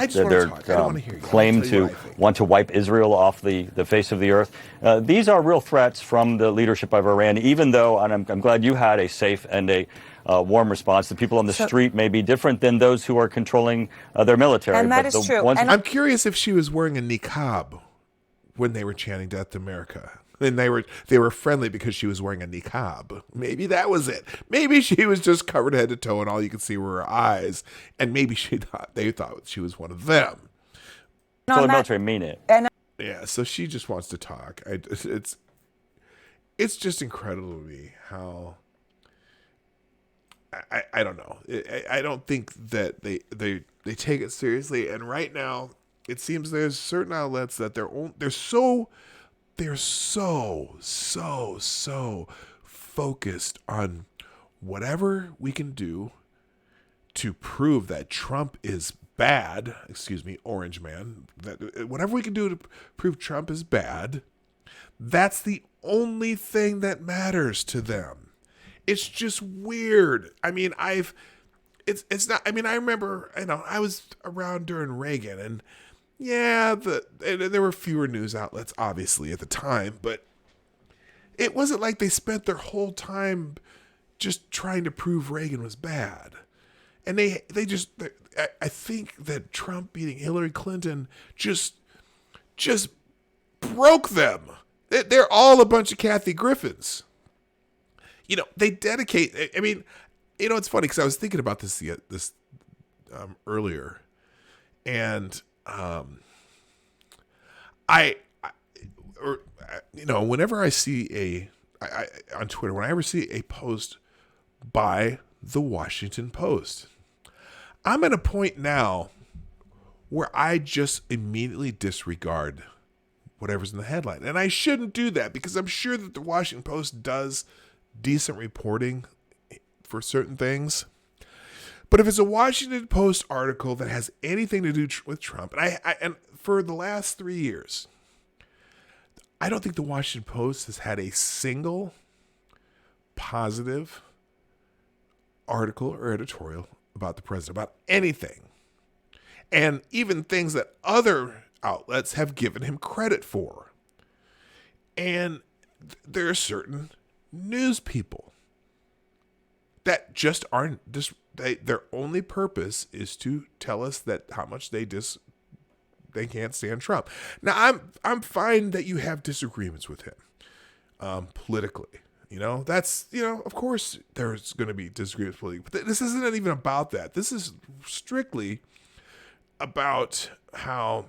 claim to want to wipe Israel off the face of the earth. These are real threats from the leadership of Iran, even though, and I'm glad you had a safe and a warm response. The people on the street may be different than those who are controlling their military. And that is true. I'm curious if she was wearing a niqab when they were chanting death to America. And they were friendly because she was wearing a niqab. Maybe that was it. Maybe she was just covered head to toe and all you could see were her eyes. And maybe they thought she was one of them. So the military mean it. Yeah, so she just wants to talk. It's just incredible to me how I don't know. I don't think that they take it seriously. And right now, it seems there's certain outlets that they're so focused on whatever we can do to prove that Trump is bad, excuse me, Orange Man, that whatever we can do to prove Trump is bad, that's the only thing that matters to them. It's just weird. I mean, it's not, I mean, I remember, I was around during Reagan, and yeah, there were fewer news outlets, obviously, at the time, but it wasn't like they spent their whole time just trying to prove Reagan was bad. And I think that Trump beating Hillary Clinton just broke them. They're all a bunch of Kathy Griffins. They dedicate, I mean, it's funny because I was thinking about this earlier, and whenever I see on Twitter, when I ever see a post by the Washington Post, I'm at a point now where I just immediately disregard whatever's in the headline. And I shouldn't do that because I'm sure that the Washington Post does decent reporting for certain things. But if it's a Washington Post article that has anything to do with Trump, and for the last 3 years, I don't think the Washington Post has had a single positive article or editorial about the president, about anything. And even things that other outlets have given him credit for. And there are certain news people that just aren't, their only purpose is to tell us that how much they can't stand Trump. Now, I'm fine that you have disagreements with him politically. That's, of course there's going to be disagreements politically. But this isn't even about that. This is strictly about how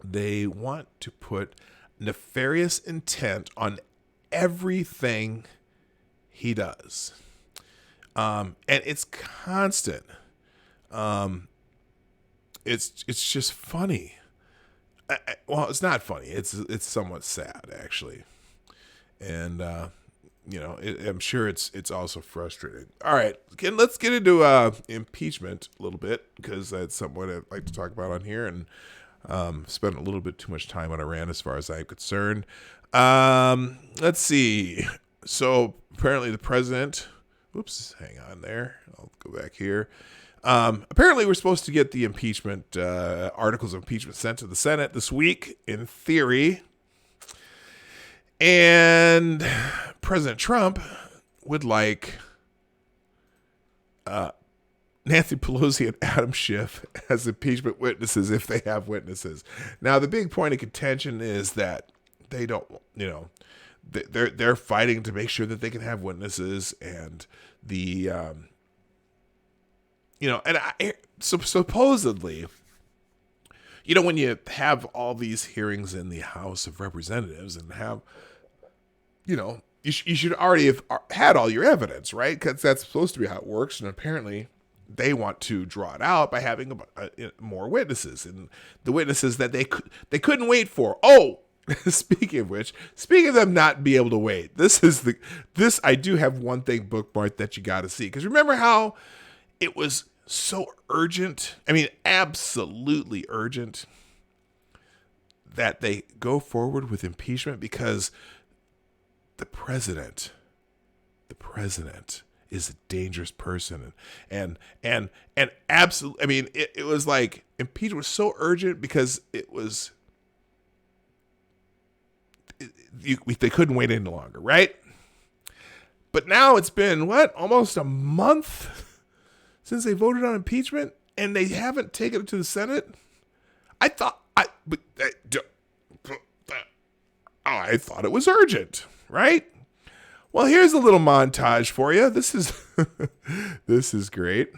they want to put nefarious intent on everything he does. And it's constant. It's just funny. Well, it's not funny. It's somewhat sad, actually. And, I'm sure it's also frustrating. All right, let's get into impeachment a little bit, because that's something I'd like to talk about on here, and spend a little bit too much time on Iran as far as I'm concerned. Let's see. So apparently the president, hang on there. I'll go back here. Apparently we're supposed to get the impeachment, articles of impeachment sent to the Senate this week, in theory. And President Trump would like Nancy Pelosi and Adam Schiff as impeachment witnesses if they have witnesses. Now, the big point of contention is that they don't, they're fighting to make sure that they can have witnesses, and the, so supposedly, when you have all these hearings in the House of Representatives and have, you should already have had all your evidence, right? Because that's supposed to be how it works. And apparently they want to draw it out by having more witnesses, and the witnesses that they couldn't wait for. Oh, speaking of them not be able to wait, I do have one thing bookmarked that you got to see. Because remember how it was so urgent? I mean, absolutely urgent that they go forward with impeachment, because the president is a dangerous person, and absolutely, I mean, it was like impeachment was so urgent because they couldn't wait any longer, right? But now it's been almost a month since they voted on impeachment, and they haven't taken it to the Senate. I thought it was urgent, right? Well, here's a little montage for you. This is great.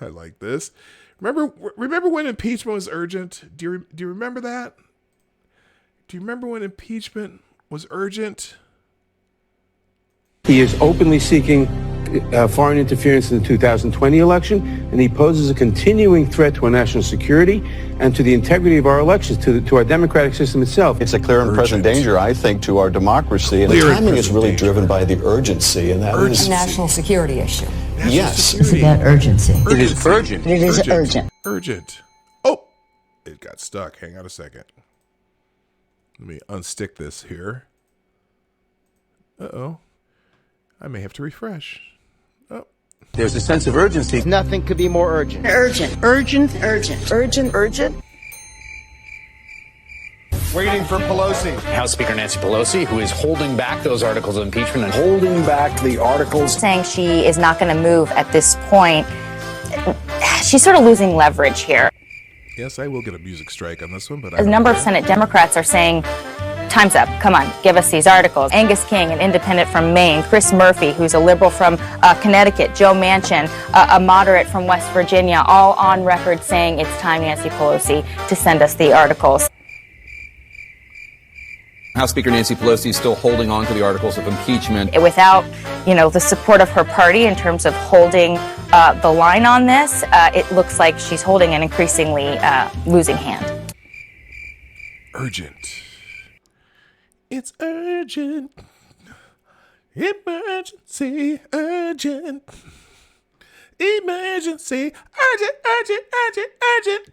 I like this. Remember when impeachment was urgent? Do you remember that? Do you remember when impeachment was urgent? He is openly seeking foreign interference in the 2020 election, and he poses a continuing threat to our national security and to the integrity of our elections, to our democratic system itself. It's a clear and present danger, I think, to our democracy, and the timing is really driven by the urgency, and that is a national security issue. national Yes. security. It's about urgency. It is urgent. It is urgent. Urgent. Oh, it got stuck. Hang on a second. Let me unstick this here. Uh-oh. I may have to refresh. Oh. There's a sense of urgency. Nothing could be more urgent. Urgent. Urgent. Urgent. Urgent. Urgent. Waiting for Pelosi. House Speaker Nancy Pelosi, who is holding back those articles of impeachment and holding back the articles. Saying she is not going to move at this point. She's sort of losing leverage here. Yes, I will get a music strike on this one, but A number of Senate Democrats are saying, time's up, come on, give us these articles. Angus King, an independent from Maine, Chris Murphy, who's a liberal from Connecticut, Joe Manchin, a moderate from West Virginia, all on record saying it's time, Nancy Pelosi, to send us the articles. House Speaker Nancy Pelosi is still holding on to the articles of impeachment. Without, the support of her party in terms of holding the line on this, it looks like she's holding an increasingly losing hand. urgent. It's urgent. Emergency. Urgent. Emergency. Urgent, urgent, urgent, urgent.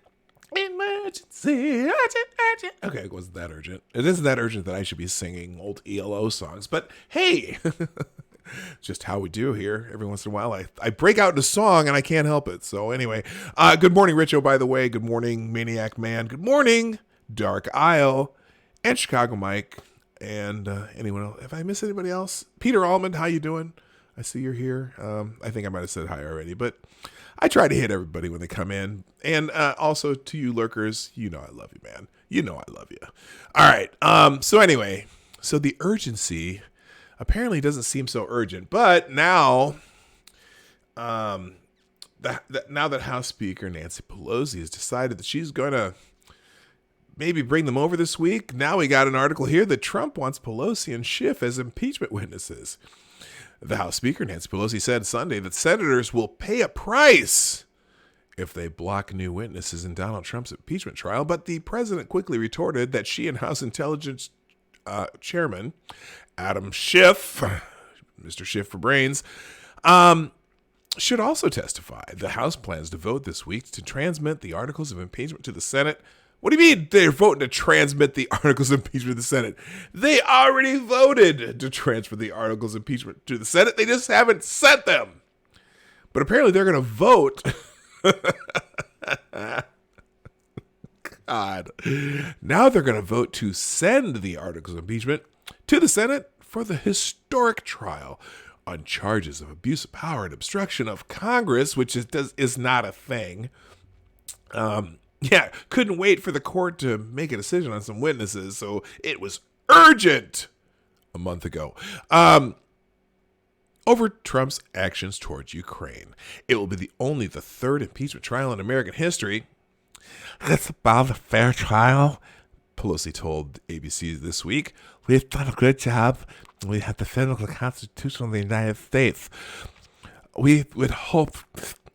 Emergency. Urgent, urgent. Okay, it wasn't that urgent. It isn't that urgent that I should be singing old ELO songs, but hey, just how we do here. Every once in a while, I break out in a song and I can't help it. So anyway, good morning, Richo, by the way. Good morning, Maniac Man. Good morning, Dark Isle and Chicago Mike. And anyone else? If I miss anybody else, Peter Almond, how you doing? I see you're here. I think I might have said hi already, but I try to hit everybody when they come in. And also to you lurkers, you know I love you, man. You know I love you. All right. So anyway, so the urgency apparently doesn't seem so urgent, but now, now that House Speaker Nancy Pelosi has decided that she's going to maybe bring them over this week, now we got an article here that Trump wants Pelosi and Schiff as impeachment witnesses. The House Speaker, Nancy Pelosi, said Sunday that senators will pay a price if they block new witnesses in Donald Trump's impeachment trial, but the president quickly retorted that she and House Intelligence Chairman Adam Schiff, Mr. Schiff for brains, should also testify. The House plans to vote this week to transmit the articles of impeachment to the Senate. What do you mean they're voting to transmit the articles of impeachment to the Senate? They already voted to transfer the articles of impeachment to the Senate. They just haven't sent them. But apparently they're going to vote. God. Now they're going to vote to send the articles of impeachment to the Senate for the historic trial on charges of abuse of power and obstruction of Congress, which is not a thing. Yeah, couldn't wait for the court to make a decision on some witnesses, so it was urgent a month ago. Over Trump's actions towards Ukraine. It will be only the third impeachment trial in American history. It's about a fair trial, Pelosi told ABC this week. We've done a good job. We have defended the Constitution of the United States. We would hope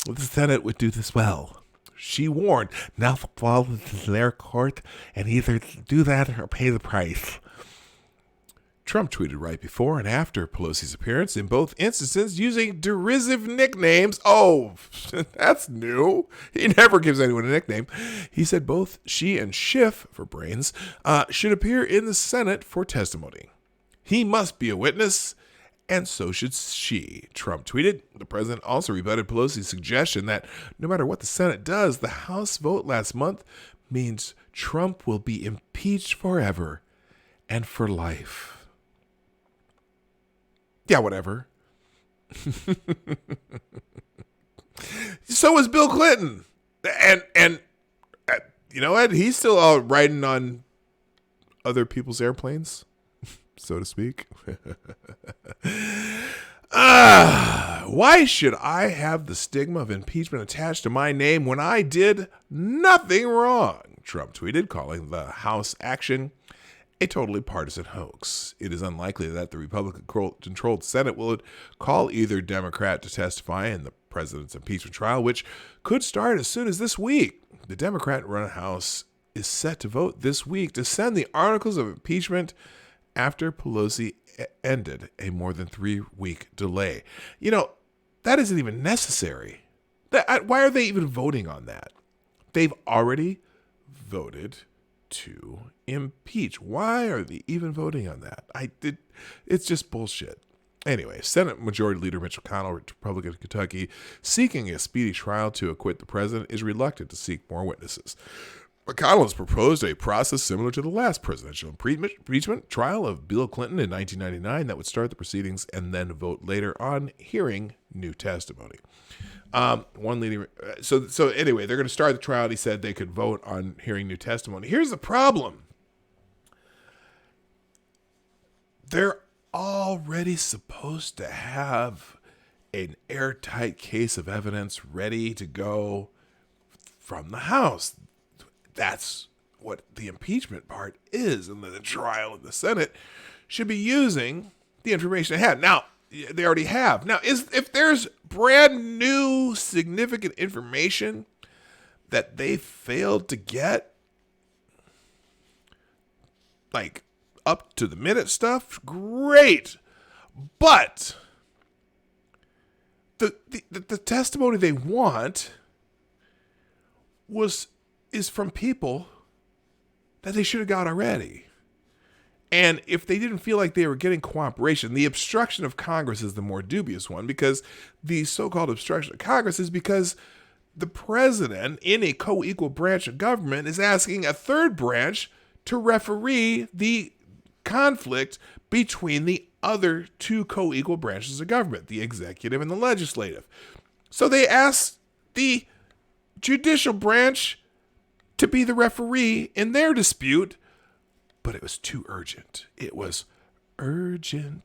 the Senate would do this well. She warned, now the ball is in their court, and either do that or pay the price. Trump tweeted right before and after Pelosi's appearance, in both instances using derisive nicknames. Oh, that's new. He never gives anyone a nickname. He said both she and Schiff, for brains, should appear in the Senate for testimony. He must be a witness, and so should she, Trump tweeted. The president also rebutted Pelosi's suggestion that no matter what the Senate does, the House vote last month means Trump will be impeached forever and for life. Yeah, whatever. So was Bill Clinton. And you know what? He's still riding on other people's airplanes, so to speak. Why should I have the stigma of impeachment attached to my name when I did nothing wrong? Trump tweeted, calling the House action a totally partisan hoax. It is unlikely that the Republican-controlled Senate will call either Democrat to testify in the president's impeachment trial, which could start as soon as this week. The Democrat-run House is set to vote this week to send the articles of impeachment after Pelosi ended a more than 3-week delay. You know, that isn't even necessary. Why are they even voting on that? They've already voted to impeach. Why are they even voting on that? It's just bullshit. Anyway, Senate Majority Leader Mitch McConnell, Republican of Kentucky, seeking a speedy trial to acquit the president, is reluctant to seek more witnesses. McConnell has proposed a process similar to the last presidential impeachment trial of Bill Clinton in 1999 that would start the proceedings and then vote later on hearing new testimony. So anyway, they're going to start the trial. He said they could vote on hearing new testimony. Here's the problem. They're already supposed to have an airtight case of evidence ready to go from the House. That's what the impeachment part is, and the trial in the Senate should be using the information they had. Now, they already have. Now, if there's brand new significant information that they failed to get, like up to the minute stuff, great. But the testimony they want is from people that they should have got already. And if they didn't feel like they were getting cooperation, the obstruction of Congress is the more dubious one, because the so-called obstruction of Congress is because the president in a co-equal branch of government is asking a third branch to referee the conflict between the other two co-equal branches of government, the executive and the legislative. So they asked the judicial branch to be the referee in their dispute, but it was too urgent. It was urgent.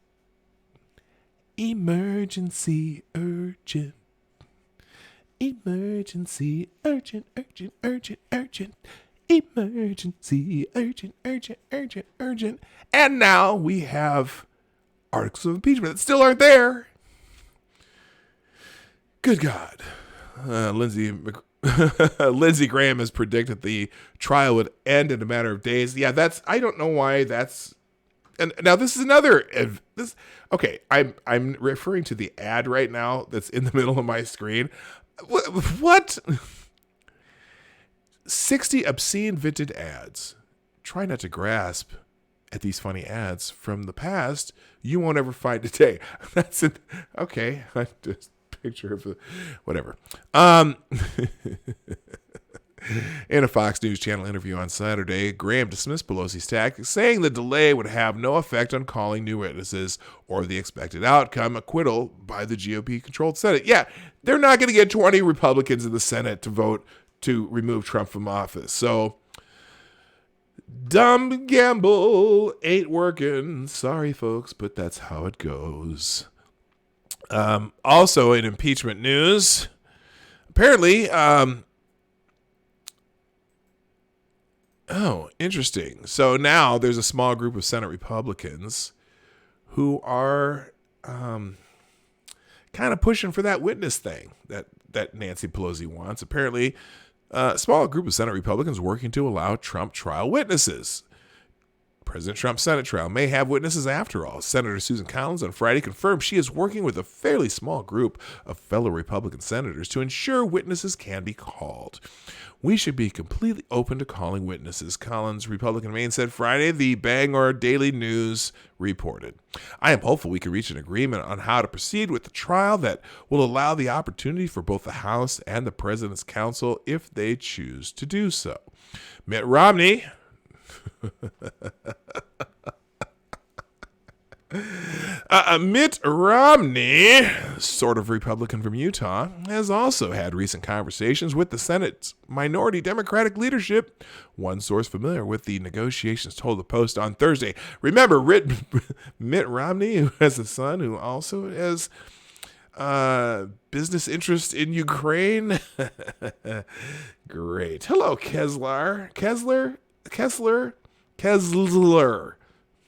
Emergency, urgent. Emergency, urgent, urgent, urgent, urgent. Emergency, urgent, urgent, urgent, urgent. And now we have articles of impeachment that still aren't there. Good God. Lindsey Graham has predicted the trial would end in a matter of days. Yeah, I don't know why that's. And now this is another. Okay, I'm referring to the ad right now that's in the middle of my screen. What? 60 obscene vintage ads. Try not to grasp at these funny ads from the past you won't ever find today. That's it. Okay, I just picture of whatever. In a Fox News Channel interview on Saturday, Graham dismissed Pelosi's tactics, saying the delay would have no effect on calling new witnesses or the expected outcome, acquittal by the GOP-controlled Senate. Yeah, they're not going to get 20 Republicans in the Senate to vote to remove Trump from office. So, dumb gamble ain't working. Sorry, folks, but that's how it goes. Also in impeachment news, apparently, interesting. So now there's a small group of Senate Republicans who are kind of pushing for that witness thing that Nancy Pelosi wants. Apparently, a small group of Senate Republicans working to allow Trump trial witnesses. President Trump's Senate trial may have witnesses after all. Senator Susan Collins on Friday confirmed she is working with a fairly small group of fellow Republican senators to ensure witnesses can be called. We should be completely open to calling witnesses, Collins, Republican Maine, said Friday, the Bangor Daily News reported. I am hopeful we can reach an agreement on how to proceed with the trial that will allow the opportunity for both the House and the President's counsel if they choose to do so. Mitt Romney... Mitt Romney, sort of Republican from Utah, has also had recent conversations with the Senate's minority Democratic leadership. One source familiar with the negotiations told the Post on Thursday. Remember, Mitt Romney, who has a son who also has business interest in Ukraine. Great. Hello, Kessler.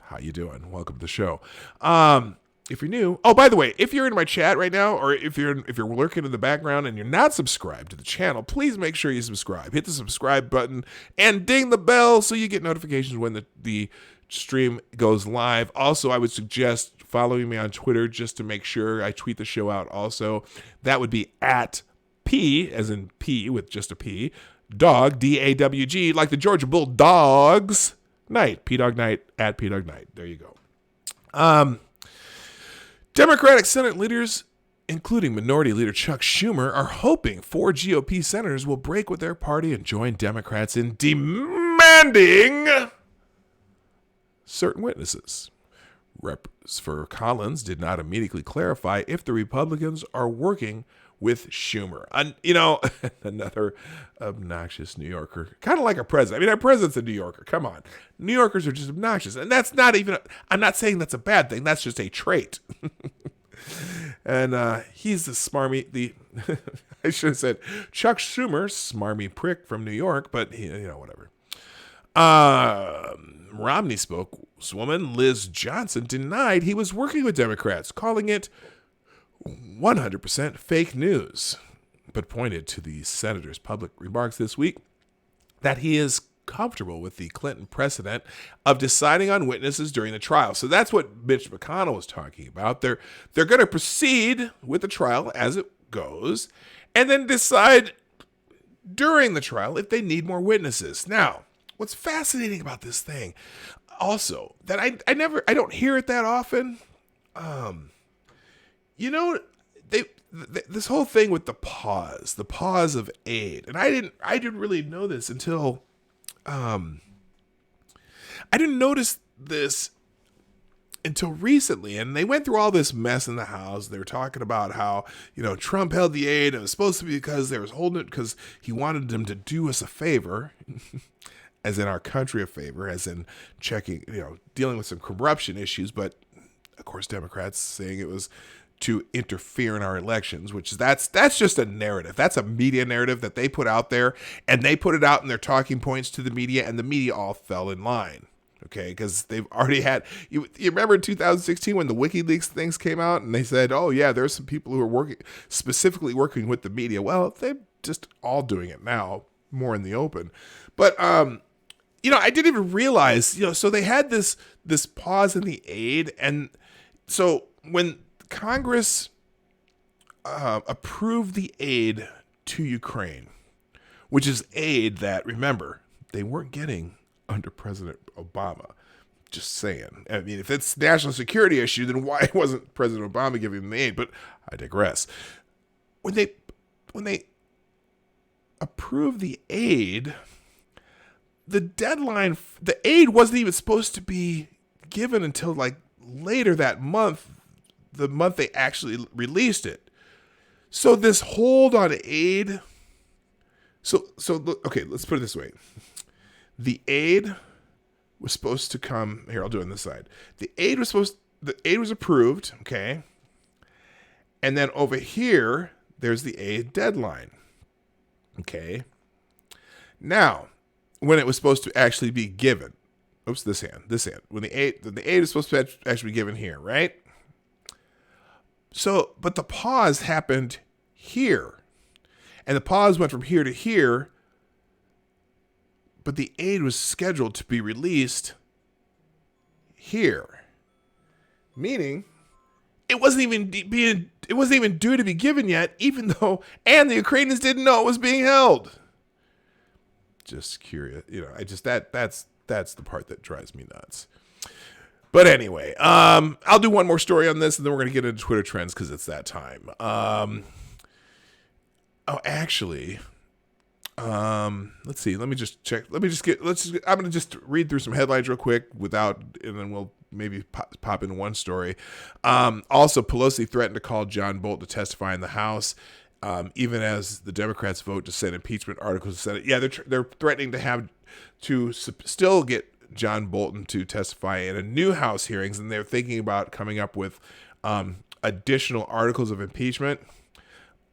How you doing? Welcome to the show. if you're new, oh, by the way, if you're in my chat right now, or if you're lurking in the background and you're not subscribed to the channel, please make sure you subscribe. Hit the subscribe button and ding the bell so you get notifications when the stream goes live. Also, I would suggest following me on Twitter just to make sure I tweet the show out also. That would be at P, as in P with just a P, Dawg, DAWG, like the Georgia Bulldogs Night, PDawg Night, at PDawg Night. There you go. Democratic Senate leaders, including Minority Leader Chuck Schumer, are hoping 4 GOP senators will break with their party and join Democrats in demanding certain witnesses. Reps for Collins did not immediately clarify if the Republicans are working with Schumer. Another obnoxious New Yorker. Kind of like our president. I mean, our president's a New Yorker. Come on. New Yorkers are just obnoxious. And that's not even, I'm not saying that's a bad thing. That's just a trait. And he's the smarmy, I should have said Chuck Schumer, smarmy prick from New York, but whatever. Romney spokeswoman Liz Johnson denied he was working with Democrats, calling it 100% fake news, but pointed to the senator's public remarks this week that he is comfortable with the Clinton precedent of deciding on witnesses during the trial. So that's what Mitch McConnell was talking about. They're going to proceed with the trial as it goes and then decide during the trial if they need more witnesses. Now, what's fascinating about this thing also that I don't hear it that often, this whole thing with the pause of aid, and I didn't really know this until I didn't notice this until recently, and they went through all this mess in the House. They were talking about how Trump held the aid, and it was supposed to be because they was holding it because he wanted them to do us a favor, as in our country a favor, as in checking, dealing with some corruption issues, but of course Democrats saying it was to interfere in our elections, which that's just a narrative. That's a media narrative that they put out there, and they put it out in their talking points to the media, and the media all fell in line. Okay, because they've already had, you remember in 2016 when the WikiLeaks things came out and they said, oh yeah, there's some people who are specifically working with the media. Well, they're just all doing it now, more in the open. But, I didn't even realize, so they had this pause in the aid. And so when Congress approved the aid to Ukraine, which is aid that, remember, they weren't getting under President Obama. Just saying. I mean, if it's a national security issue, then why wasn't President Obama giving them the aid? But I digress. When they approved the aid, the deadline, the aid wasn't even supposed to be given until like later that month, the month they actually released it. So this hold on aid. So okay, let's put it this way. The aid was supposed to come here. I'll do it on this side. The aid was approved. Okay. And then over here, there's the aid deadline. Okay. Now, when it was supposed to actually be given, this hand. When the aid is supposed to actually be given here, right? So, but the pause happened here, and the pause went from here to here, but the aid was scheduled to be released here, meaning it wasn't even due to be given yet, even though, and the Ukrainians didn't know it was being held. Just curious, that's the part that drives me nuts. But anyway, I'll do one more story on this, and then we're going to get into Twitter trends because it's that time. Let's see. Let me just check. I'm going to just read through some headlines real quick and then we'll maybe pop into one story. Also, Pelosi threatened to call John Bolton to testify in the House, even as the Democrats vote to send impeachment articles to the Senate. Yeah, they're threatening to still get John Bolton to testify in a new House hearings, and they're thinking about coming up with additional articles of impeachment.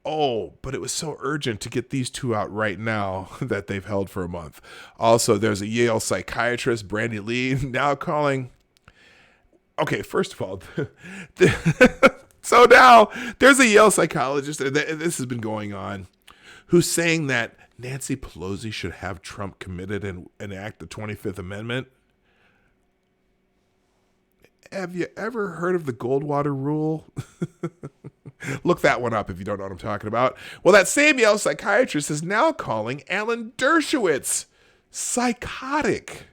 Oh, but it was so urgent to get these two out right now that they've held for a month. Also, there's a Yale psychiatrist, Brandy Lee, now calling okay, first of all, so now there's a Yale psychologist, and this has been going on, who's saying that Nancy Pelosi should have Trump committed and enact the 25th Amendment. Have you ever heard of the Goldwater Rule? Look that one up if you don't know what I'm talking about. Well, that same Yale psychiatrist is now calling Alan Dershowitz psychotic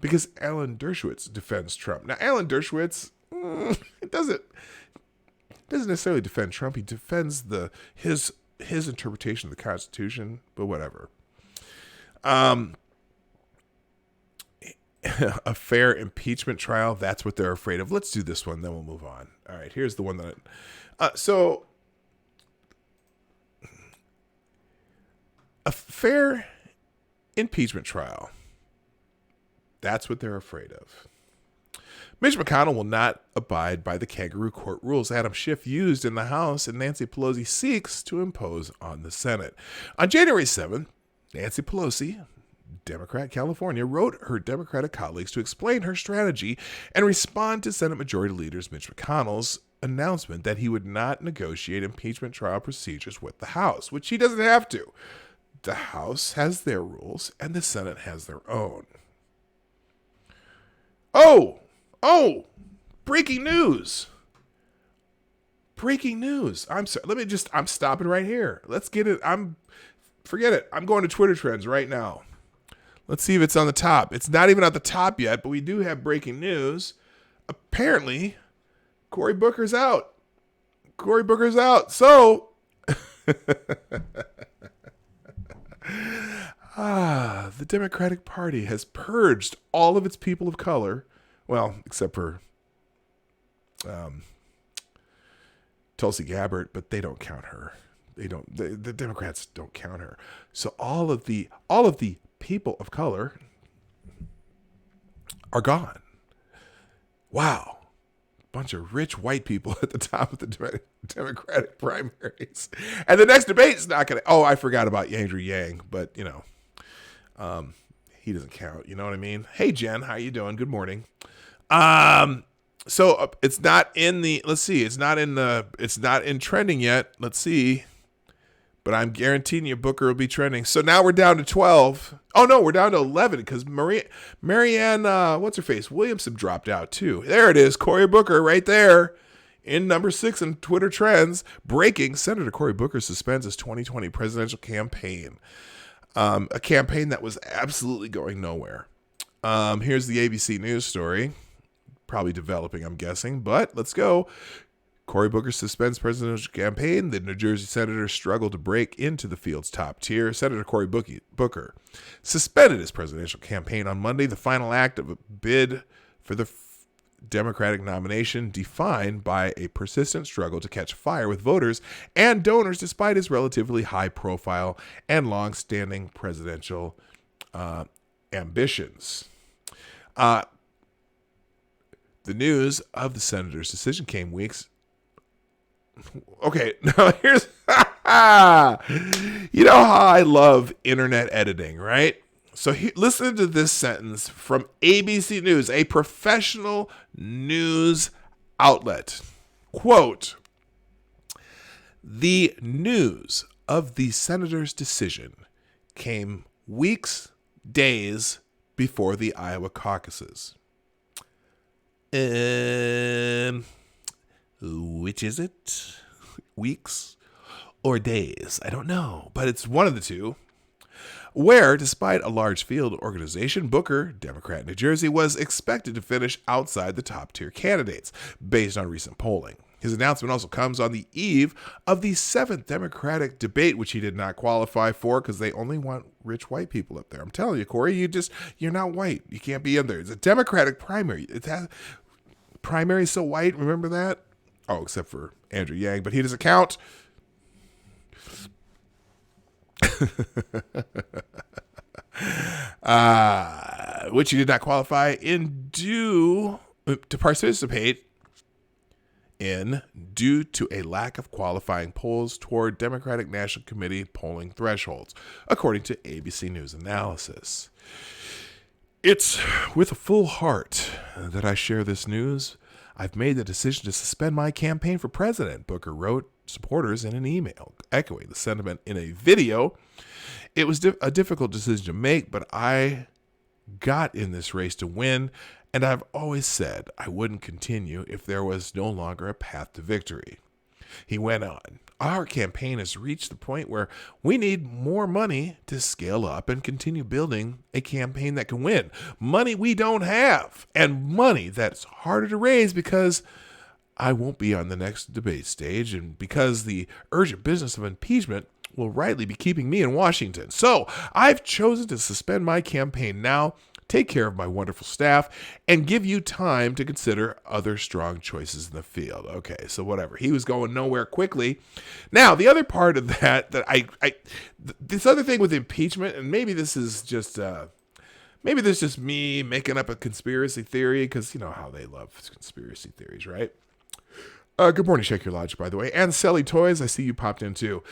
because Alan Dershowitz defends Trump. Now, Alan Dershowitz doesn't necessarily defend Trump. He defends his interpretation of the Constitution, but whatever. A fair impeachment trial, that's what they're afraid of. Let's do this one, then we'll move on. All right, here's the one that... So, a fair impeachment trial, that's what they're afraid of. Mitch McConnell will not abide by the kangaroo court rules Adam Schiff used in the House and Nancy Pelosi seeks to impose on the Senate. On January 7th, Nancy Pelosi, Democrat California, wrote her Democratic colleagues to explain her strategy and respond to Senate Majority Leader Mitch McConnell's announcement that he would not negotiate impeachment trial procedures with the House, which he doesn't have to. The House has their rules and the Senate has their own. Oh, breaking news. Breaking news. I'm sorry. I'm stopping right here. Let's get it. Forget it. I'm going to Twitter trends right now. Let's see if it's on the top. It's not even at the top yet, but we do have breaking news. Apparently, Cory Booker's out. So, the Democratic Party has purged all of its people of color. Well, except for Tulsi Gabbard, but they don't count her. They don't. The Democrats don't count her. So all of the people of color are gone. Wow. Bunch of rich white people at the top of the Democratic primaries. And the next debate is not going to... Oh, I forgot about Andrew Yang, but, he doesn't count. You know what I mean? Hey, Jen, how you doing? Good morning. So it's not in the... Let's see. It's not in trending yet. Let's see. But I'm guaranteeing you Booker will be trending. So now we're down to 12. Oh, no, we're down to 11 because Marianne, what's-her-face, Williamson dropped out, too. There it is, Cory Booker right there in number 6 in Twitter trends. Breaking, Senator Cory Booker suspends his 2020 presidential campaign. A campaign that was absolutely going nowhere. Here's the ABC News story. Probably developing, I'm guessing, but let's go. Cory Booker suspends presidential campaign. The New Jersey senator struggled to break into the field's top tier. Senator Cory Booker suspended his presidential campaign on Monday, the final act of a bid for the Democratic nomination defined by a persistent struggle to catch fire with voters and donors despite his relatively high profile and long-standing presidential ambitions. The news of the senator's decision came weeks... Okay, now here's... You know how I love internet editing, right? So listen to this sentence from ABC News, a professional news outlet. Quote, "The news of the senator's decision came weeks, days before the Iowa caucuses. Which is it? Weeks or days? I don't know, but it's one of the two. Where, despite a large field organization, Booker, Democrat New Jersey, was expected to finish outside the top-tier candidates, based on recent polling. His announcement also comes on the eve of the 7th Democratic debate, which he did not qualify for because they only want rich white people up there. I'm telling you, Cory, you're not white. You can't be in there. It's a Democratic primary. Primary so white, remember that? Oh, except for Andrew Yang, but he doesn't count. Which he did not qualify to participate in due to a lack of qualifying polls toward Democratic National Committee polling thresholds, according to ABC News analysis. It's with a full heart that I share this news, I've made the decision to suspend my campaign for president, Booker wrote supporters in an email, echoing the sentiment in a video. It was a difficult decision to make, but I got in this race to win, and I've always said I wouldn't continue if there was no longer a path to victory. He went on, our campaign has reached the point where we need more money to scale up and continue building a campaign that can win. Money we don't have, and money that's harder to raise because I won't be on the next debate stage, and because the urgent business of impeachment will rightly be keeping me in Washington. So I've chosen to suspend my campaign now, take care of my wonderful staff, and give you time to consider other strong choices in the field. Okay, so whatever. He was going nowhere quickly. Now, the other part of that this other thing with impeachment, and maybe this is just me making up a conspiracy theory, because you know how they love conspiracy theories, right? Good morning, Shake Your Lodge, by the way. And Selly Toys, I see you popped in too.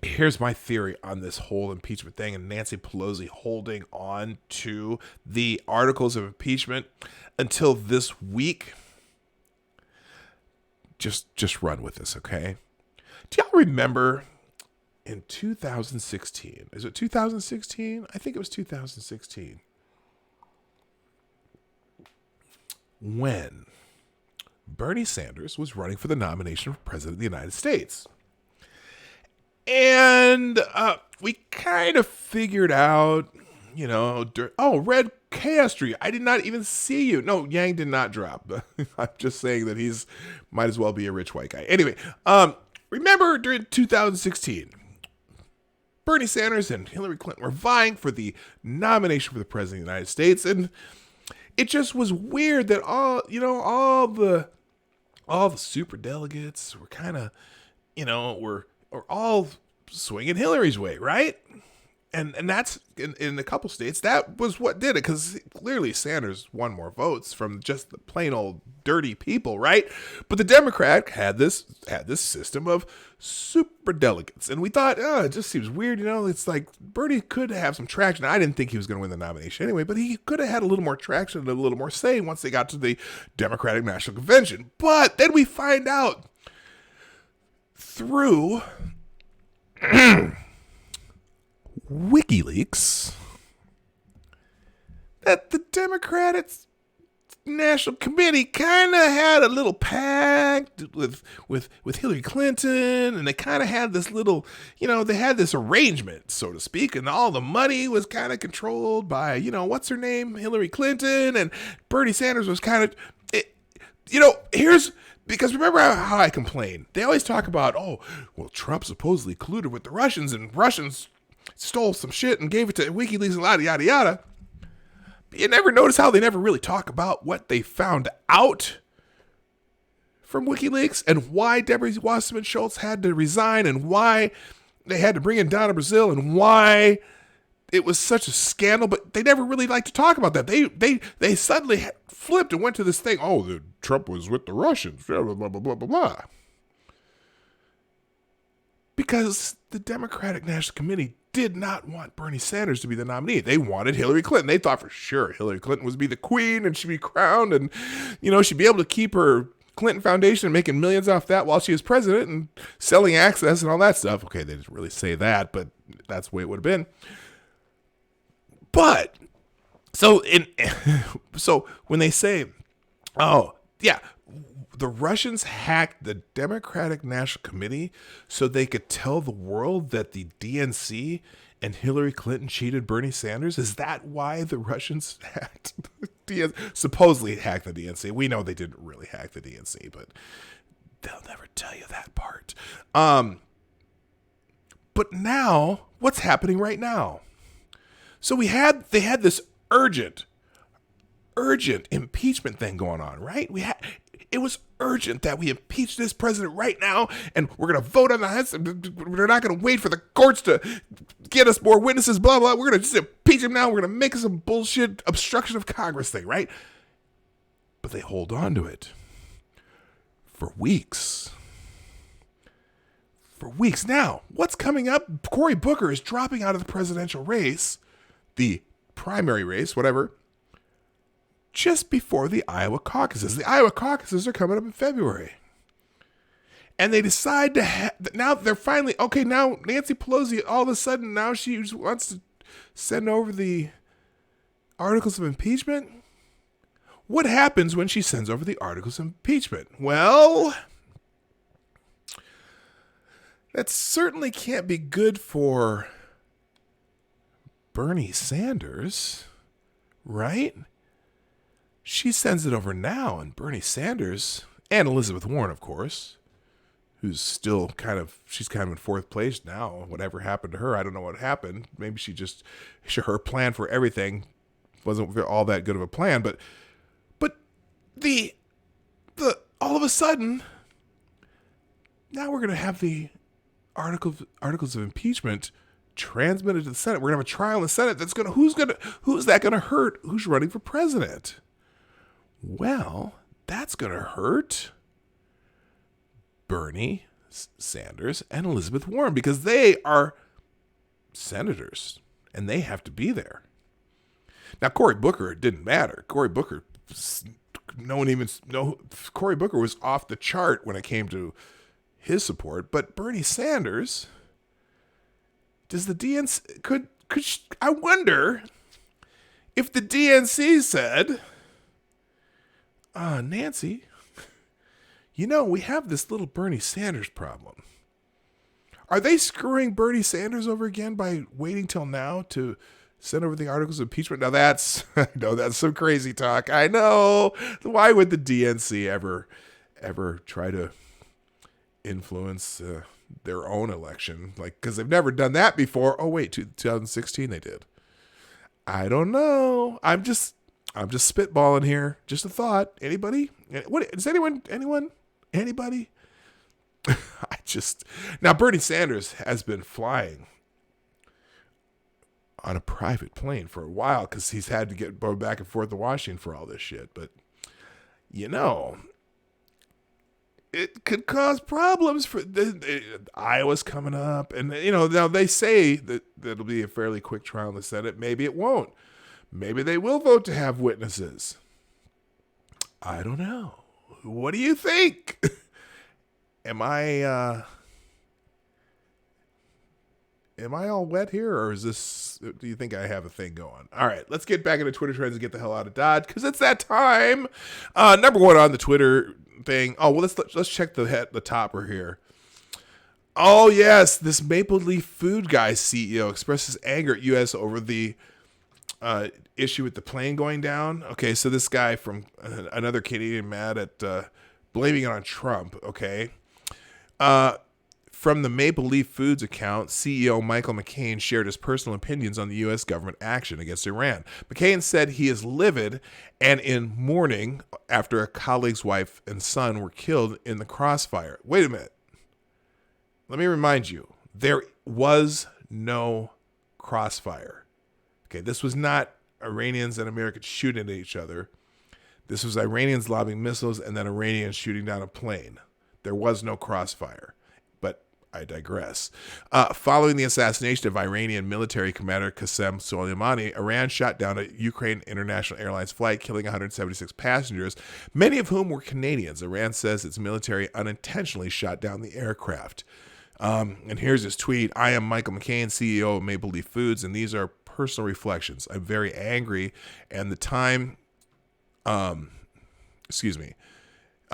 Here's my theory on this whole impeachment thing and Nancy Pelosi holding on to the articles of impeachment until this week. Just run with this, okay? Do y'all remember in 2016? Is it 2016? I think it was 2016. When Bernie Sanders was running for the nomination for president of the United States. And we kind of figured out, you know, Red Chaos Street, I did not even see you. No, Yang did not drop. I'm just saying that he's might as well be a rich white guy. Anyway, remember during 2016, Bernie Sanders and Hillary Clinton were vying for the nomination for the president of the United States, and it just was weird that all the super delegates were kind of, were all swinging Hillary's way, right? And that's in a couple states, that was what did it, because clearly Sanders won more votes from just the plain old dirty people, right? But the Democrat had this system of super delegates, and we thought, it just seems weird, it's like Bernie could have some traction. I didn't think he was going to win the nomination anyway, but he could have had a little more traction and a little more say once they got to the Democratic National Convention. But then we find out through WikiLeaks that the Democratic National Committee kind of had a little pact with Hillary Clinton, and they kind of had this little, they had this arrangement, so to speak, and all the money was kind of controlled by, what's her name, Hillary Clinton, and Bernie Sanders was kind of, because remember how I complained? They always talk about, Trump supposedly colluded with the Russians, and Russians stole some shit and gave it to WikiLeaks and yada, yada. But you never notice how they never really talk about what they found out from WikiLeaks and why Deborah Wasserman Schultz had to resign and why they had to bring in Donna Brazile and why it was such a scandal, but they never really like to talk about that. They suddenly flipped and went to this thing, Trump was with the Russians, blah, blah, blah, blah, blah, blah. Because the Democratic National Committee did not want Bernie Sanders to be the nominee. They wanted Hillary Clinton. They thought for sure Hillary Clinton would be the queen and she'd be crowned and, she'd be able to keep her Clinton Foundation making millions off that while she was president and selling access and all that stuff. Okay, they didn't really say that, but that's the way it would have been. But, so when they say, the Russians hacked the Democratic National Committee so they could tell the world that the DNC and Hillary Clinton cheated Bernie Sanders? Is that why the Russians supposedly hacked the DNC? We know they didn't really hack the DNC, but they'll never tell you that part. But now, what's happening right now? So they had this urgent impeachment thing going on, right? It was urgent that we impeach this president right now, and we're going to vote on that. We're not going to wait for the courts to get us more witnesses, blah, blah. We're going to just impeach him now. We're going to make some bullshit obstruction of Congress thing, right? But they hold on to it for weeks. For weeks. Now, what's coming up? Cory Booker is dropping out of the presidential race, the primary race, whatever. just before the Iowa caucuses. The Iowa caucuses are coming up in February. And they decide to now they're finally, okay, now Nancy Pelosi, all of a sudden, now she wants to send over the articles of impeachment. What happens when she sends over the articles of impeachment? Well, that certainly can't be good for Bernie Sanders, right? She sends it over now, and Bernie Sanders, and Elizabeth Warren, of course, who's still she's kind of in fourth place now. Whatever happened to her, I don't know what happened. Maybe her plan for everything wasn't all that good of a plan, but the all of a sudden, now we're going to have the articles of impeachment transmitted to the Senate. We're going to have a trial in the Senate who's that going to hurt? Who's running for president? Well, that's going to hurt Bernie Sanders and Elizabeth Warren because they are senators and they have to be there. Now, Cory Booker, it didn't matter. Cory Booker was off the chart when it came to his support, but Bernie Sanders, does the DNC, I wonder if the DNC said, Nancy, we have this little Bernie Sanders problem. Are they screwing Bernie Sanders over again by waiting till now to send over the articles of impeachment? Now that's some crazy talk. I know. Why would the DNC ever try to influence their own election? Because they've never done that before. Oh wait, 2016 they did. I don't know. I'm just spitballing here. Just a thought. Anybody? What is anybody? Now Bernie Sanders has been flying on a private plane for a while because he's had to get back and forth to Washington for all this shit. But, it could cause problems for Iowa's coming up. And, now they say that it'll be a fairly quick trial in the Senate. Maybe it won't. Maybe they will vote to have witnesses. I don't know. What do you think? Am I all wet here, or do you think I have a thing going? All right, let's get back into Twitter trends and get the hell out of Dodge, because it's that time. Number one on the Twitter thing. Oh, well, let's check the topper here. Oh, yes, this Maple Leaf Food Guy CEO expresses anger at U.S. over the issue with the plane going down. Okay, so this guy from another Canadian mad at blaming it on Trump, okay? From the Maple Leaf Foods account, CEO Michael McCain shared his personal opinions on the U.S. government action against Iran. McCain said he is livid and in mourning after a colleague's wife and son were killed in the crossfire. Wait a minute. Let me remind you, there was no crossfire. Okay, this was not Iranians and Americans shooting at each other. This was Iranians lobbing missiles and then Iranians shooting down a plane. There was no crossfire. I digress. Following the assassination of Iranian military commander Qasem Soleimani, Iran shot down a Ukraine International Airlines flight, killing 176 passengers, many of whom were Canadians. Iran says its military unintentionally shot down the aircraft. And here's his tweet. I am Michael McCain, CEO of Maple Leaf Foods, and these are personal reflections. I'm very angry, and the time...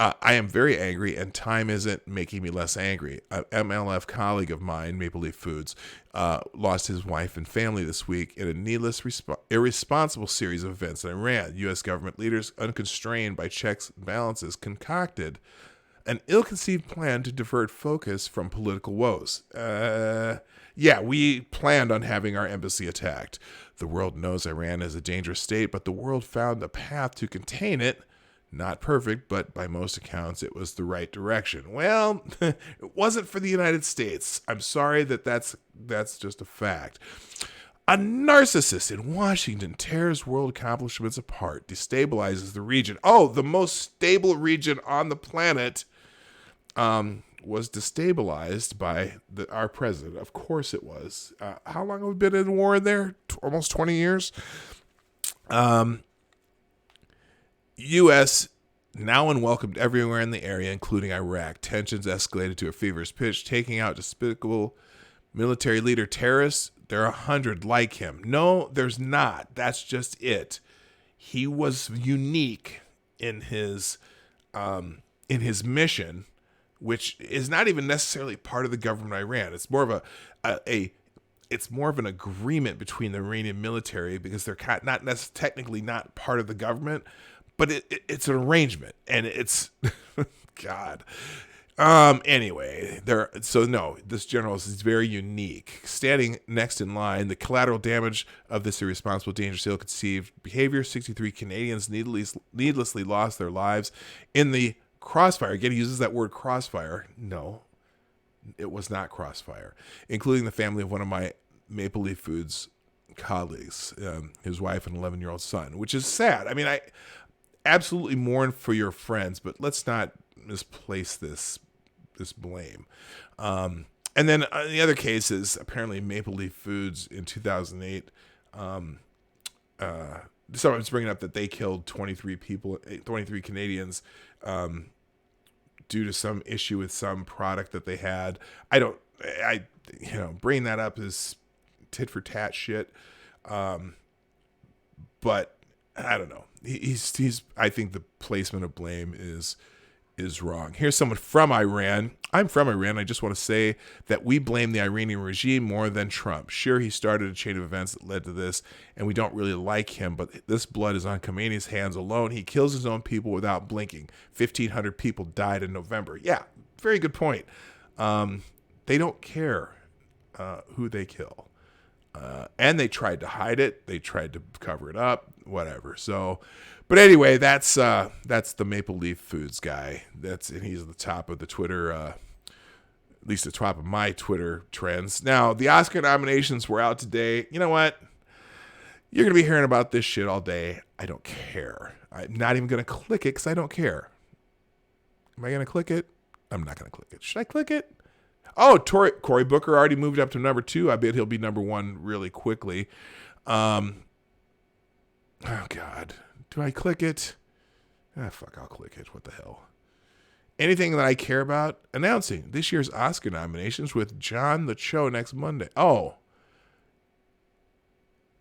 I am very angry, and time isn't making me less angry. An MLF colleague of mine, Maple Leaf Foods, lost his wife and family this week in a needless, irresponsible series of events in Iran. U.S. government leaders, unconstrained by checks and balances, concocted an ill-conceived plan to divert focus from political woes. Yeah, we planned on having our embassy attacked. The world knows Iran is a dangerous state, but the world found a path to contain it. Not perfect, but by most accounts, it was the right direction. Well, it wasn't for the United States. I'm sorry that's just a fact. A narcissist in Washington tears world accomplishments apart, destabilizes the region. Oh, the most stable region on the planet was destabilized by our president. Of course it was. How long have we been in war there? Almost 20 years? U.S. now unwelcomed everywhere in the area, including Iraq. Tensions escalated to a feverish pitch, taking out despicable military leader terrorists. There are 100 like him. No, there's not. That's just it. He was unique in his mission, which is not even necessarily part of the government of Iran. It's more of it's more of an agreement between the Iranian military, because they're not technically not part of the government, but it's an arrangement, and it's God. Anyway, this general is very unique. Standing next in line, the collateral damage of this irresponsible, dangerous, ill-conceived behavior. 63 Canadians needlessly lost their lives in the crossfire. Again, he uses that word crossfire. No, it was not crossfire. Including the family of one of my Maple Leaf Foods colleagues, his wife and 11-year-old son, which is sad. I mean, I absolutely mourn for your friends, but let's not misplace this blame. And then the other case is apparently Maple Leaf Foods in 2008. Someone's bringing up that they killed 23 Canadians due to some issue with some product that they had. Bringing that up is tit for tat shit. But I don't know. I think the placement of blame is wrong. Here's someone from Iran. I'm from Iran. I just want to say that we blame the Iranian regime more than Trump. Sure, he started a chain of events that led to this, and we don't really like him, but this blood is on Khomeini's hands alone. He kills his own people without blinking. 1,500 people died in November. Yeah, very good point. They don't care who they kill. And they tried to hide it. They tried to cover it up, whatever. So, but anyway, that's the Maple Leaf Foods guy. And he's at the top of the Twitter, at least the top of my Twitter trends. Now, the Oscar nominations were out today. You know what? You're going to be hearing about this shit all day. I don't care. I'm not even going to click it because I don't care. Am I going to click it? I'm not going to click it. Should I click it? Oh, Cory Booker already moved up to number 2. I bet he'll be number 1 really quickly. Oh, God. Do I click it? Fuck, I'll click it. What the hell? Anything that I care about? Announcing this year's Oscar nominations with John the Cho next Monday. Oh.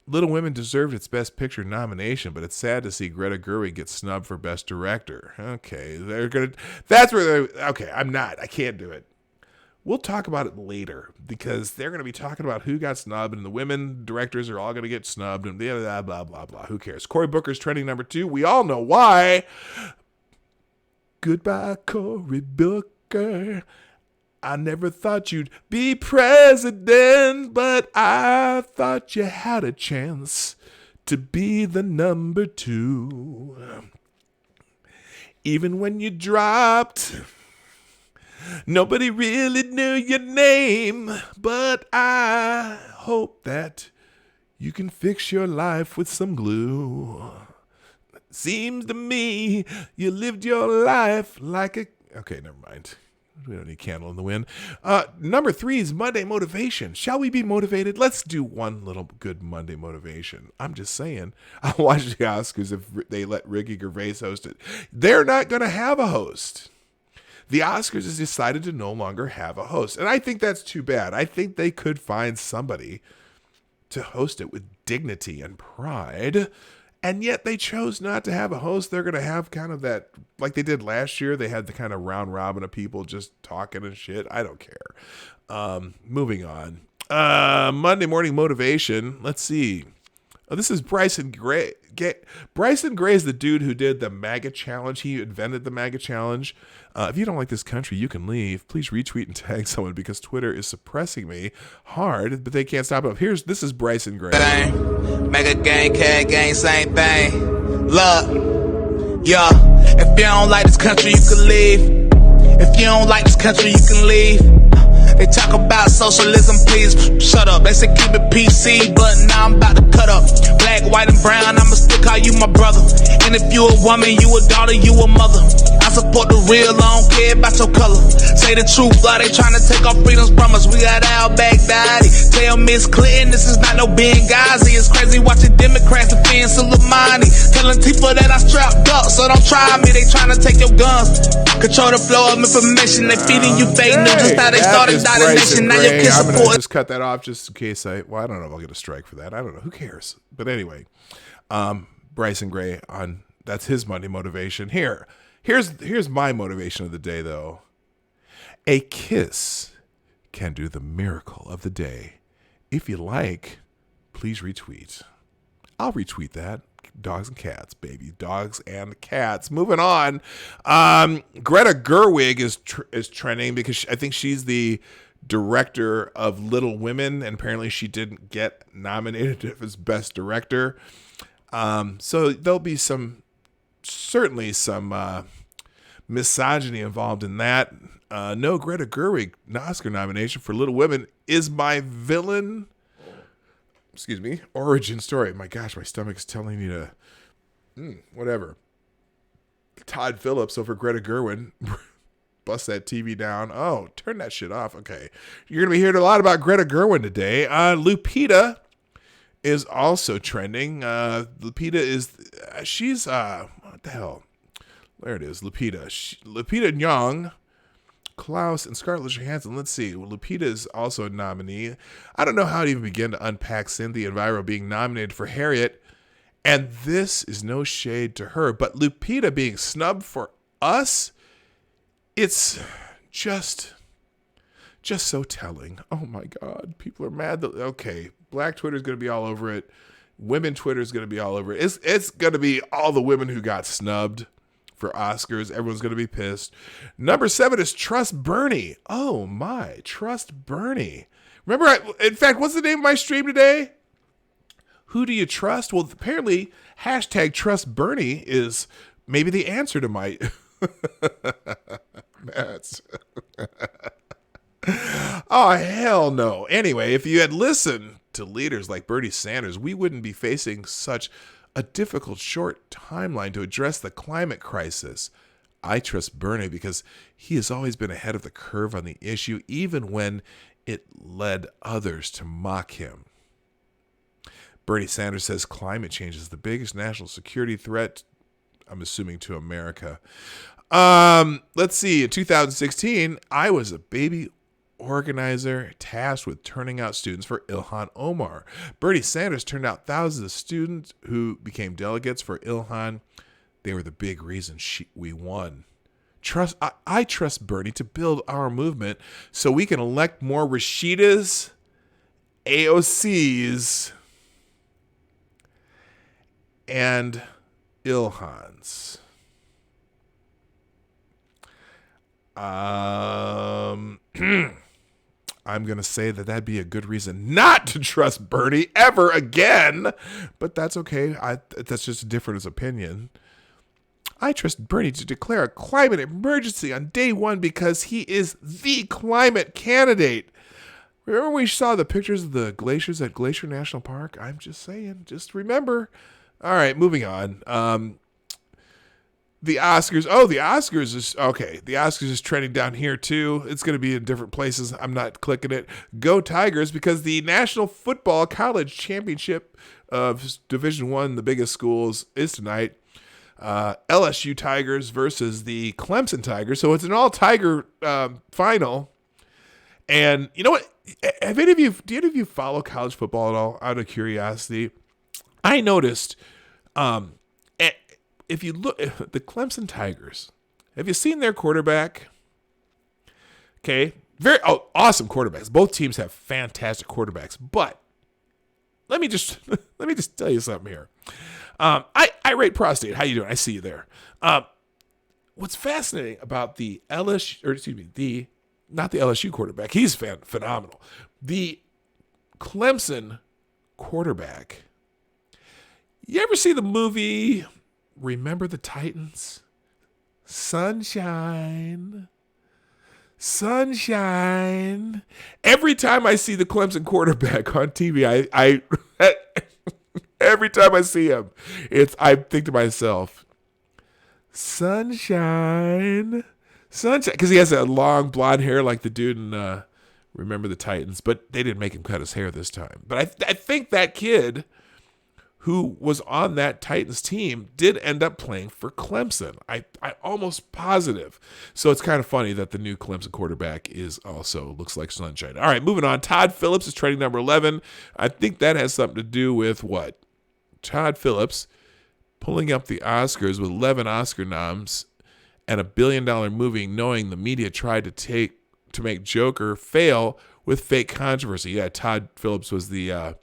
Little Women deserved its Best Picture nomination, but it's sad to see Greta Gerwig get snubbed for Best Director. Okay. I can't do it. We'll talk about it later, because they're going to be talking about who got snubbed, and the women directors are all going to get snubbed, and blah, blah, blah, blah. Who cares? Cory Booker's trending number 2. We all know why. Goodbye, Cory Booker. I never thought you'd be president, but I thought you had a chance to be the number 2. Even when you dropped, nobody really knew your name, but I hope that you can fix your life with some glue. Seems to me you lived your life like a... Okay, never mind. We don't need Candle in the Wind. Number 3 is Monday Motivation. Shall we be motivated? Let's do one little good Monday motivation. I'm just saying. I'll watch the Oscars if they let Ricky Gervais host it. They're not going to have a host. The Oscars has decided to no longer have a host. And I think that's too bad. I think they could find somebody to host it with dignity and pride. And yet they chose not to have a host. They're going to have kind of that, like they did last year. They had the kind of round robin of people just talking and shit. I don't care. Moving on. Monday Morning Motivation. Let's see. Oh, this is Bryson Gray. Bryson Gray is the dude who did the MAGA challenge. He invented the MAGA challenge. If you don't like this country, you can leave. Please retweet and tag someone, because Twitter is suppressing me hard, but they can't stop it. This is Bryson Gray. MAGA gang, CAD gang, same thing. Look, yeah. If you don't like this country, you can leave. If you don't like this country, you can leave. They talk about socialism, please shut up. They say keep it PC, but now I'm about to cut up. Black, white, and brown, I'ma still call you my brother. And if you a woman, you a daughter, you a mother. I'm support the real, I don't care about your color. Say the truth, why they trying to take our freedoms from us? We got Al Baghdadi. Tell Miss Clinton this is not no Benghazi. It's crazy watching Democrats defend Soleimani. Telling people that I strapped up, so don't try me. They trying to take your guns. Control the flow of information. They feeding you fake news. Just how they started the nation. Now your kids I'm gonna support. just cut that off just in case I don't know if I'll get a strike for that. I don't know. Who cares? But anyway, Bryson Gray that's his Monday motivation. Here's my motivation of the day though. A kiss can do the miracle of the day. If you like, please retweet. I'll retweet that. Dogs and cats, baby. Dogs and cats. Moving on. Greta Gerwig is trending because I think she's the director of Little Women, and apparently she didn't get nominated as Best Director. So there'll be certainly some misogyny involved in that. No Greta Gerwig Oscar nomination for Little Women is my villain. Excuse me, origin story. My gosh, my stomach's telling me to, whatever. Todd Phillips over Greta Gerwig. Bust that TV down. Oh, turn that shit off. Okay. You're going to be hearing a lot about Greta Gerwig today. Lupita is also trending. Lupita she's, what the hell? There it is, Lupita. Lupita Nyong, Klaus, and Scarlett Johansson. Let's see. Lupita is also a nominee. I don't know how to even begin to unpack Cynthia and Elvira being nominated for Harriet. And this is no shade to her, but Lupita being snubbed for Us, it's just so telling. Oh my God. People are mad. Okay. Black Twitter is going to be all over it. Women Twitter is going to be all over it. It's going to be all the women who got snubbed for Oscars. Everyone's going to be pissed. Number 7 is Trust Bernie. Oh my, Trust Bernie. Remember, in fact, what's the name of my stream today? Who do you trust? Well, apparently, hashtag Trust Bernie is maybe the answer to my... That's... Oh, hell no. Anyway, if you had listened to leaders like Bernie Sanders, we wouldn't be facing such a difficult short timeline to address the climate crisis. I trust Bernie because he has always been ahead of the curve on the issue, even when it led others to mock him. Bernie Sanders says climate change is the biggest national security threat, I'm assuming, to America. Let's see. In 2016, I was a baby organizer tasked with turning out students for Ilhan Omar. Bernie Sanders turned out thousands of students who became delegates for Ilhan. They were the big reason we won. I trust Bernie to build our movement so we can elect more Rashidas, AOCs, and Ilhans. I'm going to say that'd be a good reason not to trust Bernie ever again, but that's okay. That's just a difference of opinion. I trust Bernie to declare a climate emergency on day one because he is the climate candidate. Remember we saw the pictures of the glaciers at Glacier National Park? I'm just saying, just remember. All right, moving on. The Oscars. Oh, the Oscars is okay. The Oscars is trending down here too. It's going to be in different places. I'm not clicking it. Go Tigers, because the National Football College Championship of Division I, the biggest schools, is tonight. LSU Tigers versus the Clemson Tigers. So it's an all Tiger final. And you know what? Do any of you follow college football at all? Out of curiosity, I noticed. If you look at the Clemson Tigers, have you seen their quarterback? Okay. Awesome quarterbacks. Both teams have fantastic quarterbacks, but let me just tell you something here. I rate prostate. How you doing? I see you there. What's fascinating about the not the LSU quarterback. He's phenomenal. The Clemson quarterback. You ever see the movie Remember the Titans? Sunshine. Every time I see the Clemson quarterback on TV, I every time I see him, I think to myself, Sunshine. Because he has that long blonde hair like the dude in Remember the Titans, but they didn't make him cut his hair this time. But I think that kid who was on that Titans team did end up playing for Clemson. I almost positive. So it's kind of funny that the new Clemson quarterback is also looks like Sunshine. All right, moving on. Todd Phillips is trending number 11. I think that has something to do with what? Todd Phillips pulling up the Oscars with 11 Oscar noms and $1 billion movie, knowing the media tried to make Joker fail with fake controversy. Yeah, Todd Phillips was the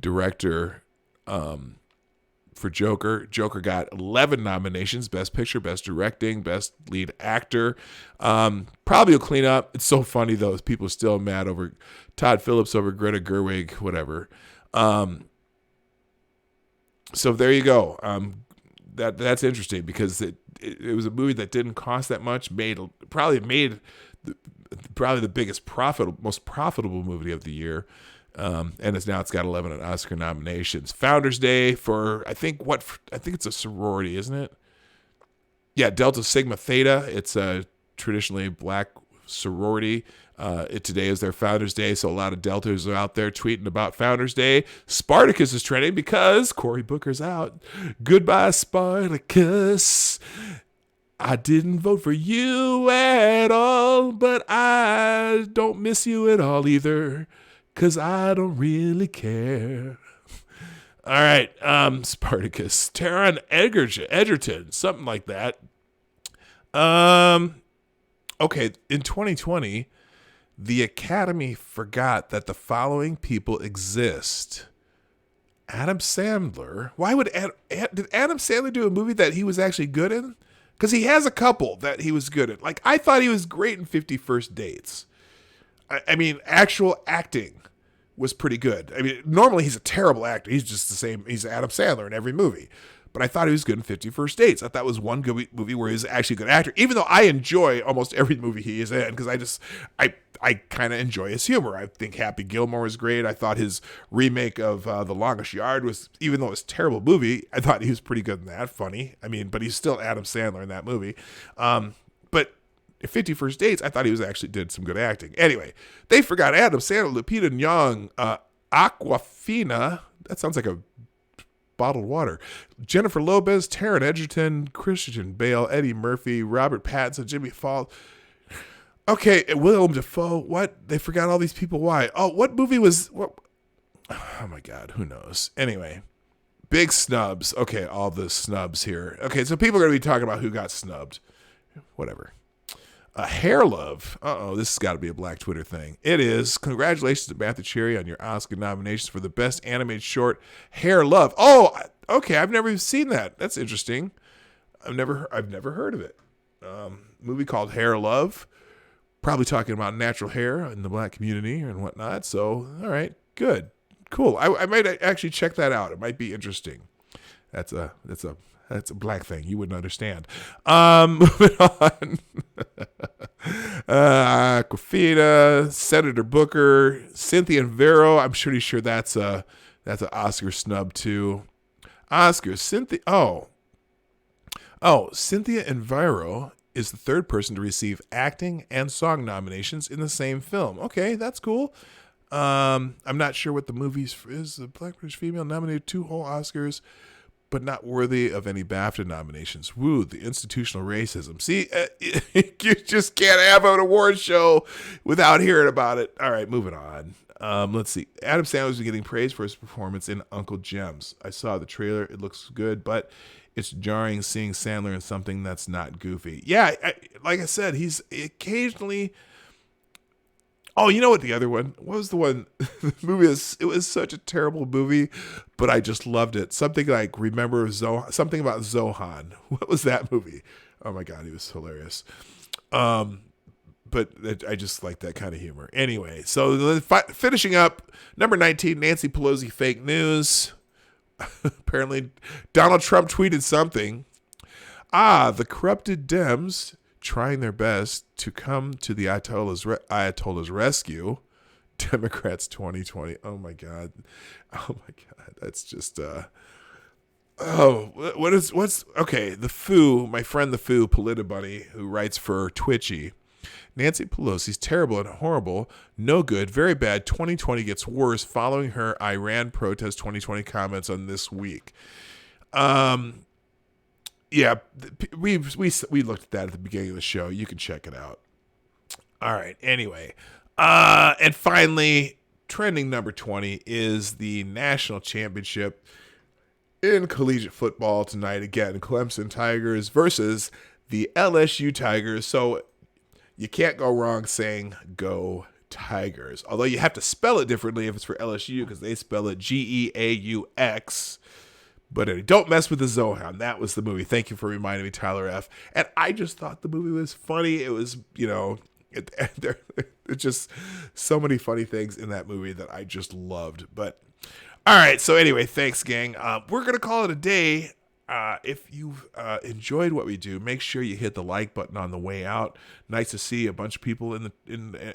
director for Joker. Joker got 11 nominations: Best Picture, Best Directing, Best Lead Actor. Probably will clean up. It's so funny though, people are still mad over Todd Phillips over Greta Gerwig, whatever. So there you go. That's interesting because it was a movie that didn't cost that much, probably the biggest most profitable movie of the year. And it's got 11 Oscar nominations. Founders Day for I think it's a sorority, isn't it? Yeah, Delta Sigma Theta. It's a traditionally black sorority. Today is their Founders Day, so a lot of Deltas are out there tweeting about Founders Day. Spartacus is trending because Cory Booker's out. Goodbye, Spartacus. I didn't vote for you at all, but I don't miss you at all either, because I don't really care. All right, Spartacus. Taron Egerton, something like that. Okay, in 2020, the Academy forgot that the following people exist. Adam Sandler. Why would did Adam Sandler do a movie that he was actually good in? Because he has a couple that he was good in. Like, I thought he was great in 50 First Dates. I mean, actual acting was pretty good. I mean, normally he's a terrible actor. He's just the same. He's Adam Sandler in every movie. But I thought he was good in 50 First Dates. I thought it was one good movie where he's actually a good actor, even though I enjoy almost every movie he is in, because I kind of enjoy his humor. I think Happy Gilmore was great. I thought his remake of The Longest Yard was, even though it was a terrible movie, I thought he was pretty good in that, funny. I mean, but he's still Adam Sandler in that movie. But 50 First Dates, I thought he did some good acting. Anyway, they forgot Adam Sandler, Lupita Nyong'o, Aquafina. That sounds like a bottled water. Jennifer Lopez, Taron Egerton, Christian Bale, Eddie Murphy, Robert Pattinson, Jimmy Fallon. Okay, Willem Dafoe. What? They forgot all these people. Why? Oh, what movie was? What? Oh my God, who knows? Anyway, big snubs. Okay, all the snubs here. Okay, so people are going to be talking about who got snubbed. Whatever. Hair Love. This has got to be a Black Twitter thing. It is. Congratulations to Matthew Cherry on your Oscar nominations for the best animated short, Hair Love. Oh, okay. I've never even seen that. That's interesting. I've never heard of it. Movie called Hair Love. Probably talking about natural hair in the Black community and whatnot. So, all right, good, cool. I might actually check that out. It might be interesting. That's a Black thing. You wouldn't understand. Moving on. Aquafina, Senator Booker, Cynthia Enviro. I'm pretty sure that's an Oscar snub too. Oscar, Cynthia. Cynthia Enviro is the third person to receive acting and song nominations in the same film. Okay, that's cool. I'm not sure what the movie is. The Black British female nominated 2 whole Oscars, but not worthy of any BAFTA nominations. Woo, the institutional racism. See, you just can't have an award show without hearing about it. All right, moving on. Let's see. Adam Sandler is getting praised for his performance in Uncle Gems. I saw the trailer. It looks good, but it's jarring seeing Sandler in something that's not goofy. Yeah, like I said, he's occasionally... Oh, you know what the other one? What was the one? The movie it was such a terrible movie, but I just loved it. Something like something about Zohan. What was that movie? Oh my God, he was hilarious. But I just like that kind of humor. Anyway, so finishing up, number 19, Nancy Pelosi fake news. Apparently, Donald Trump tweeted something. The corrupted Dems trying their best to come to the Ayatollah's rescue. Democrats 2020. Oh my God. That's just what's okay? The Foo, my friend the Foo, Politibunny, who writes for Twitchy. Nancy Pelosi's terrible and horrible, no good, very bad. 2020 gets worse following her Iran protest 2020 comments on This Week. Yeah, we looked at that at the beginning of the show. You can check it out. All right. Anyway, and finally, trending number 20 is the national championship in collegiate football tonight. Again, Clemson Tigers versus the LSU Tigers. So you can't go wrong saying go Tigers. Although you have to spell it differently if it's for LSU because they spell it Geaux. But don't mess with the Zohan. That was the movie. Thank you for reminding me, Tyler F. And I just thought the movie was funny. It was, it's just so many funny things in that movie that I just loved. But all right. So anyway, thanks, gang. We're going to call it a day. If you've enjoyed what we do, make sure you hit the like button on the way out. Nice to see a bunch of people in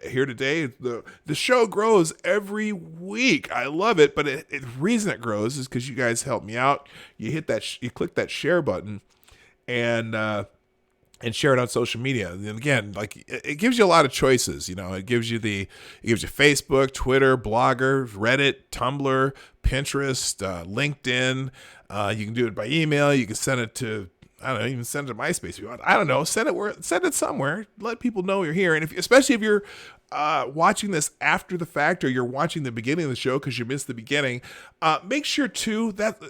here today. The show grows every week. I love it, but the reason it grows is because you guys help me out. You hit that, you click that share button, and share it on social media. And again, like it gives you a lot of choices. It gives you Facebook, Twitter, Blogger, Reddit, Tumblr, Pinterest, LinkedIn. You can do it by email. You can send it to, even send it to MySpace if you want. I don't know. Send it somewhere. Let people know you're here. And especially if you're watching this after the fact, or you're watching the beginning of the show because you missed the beginning, make sure too that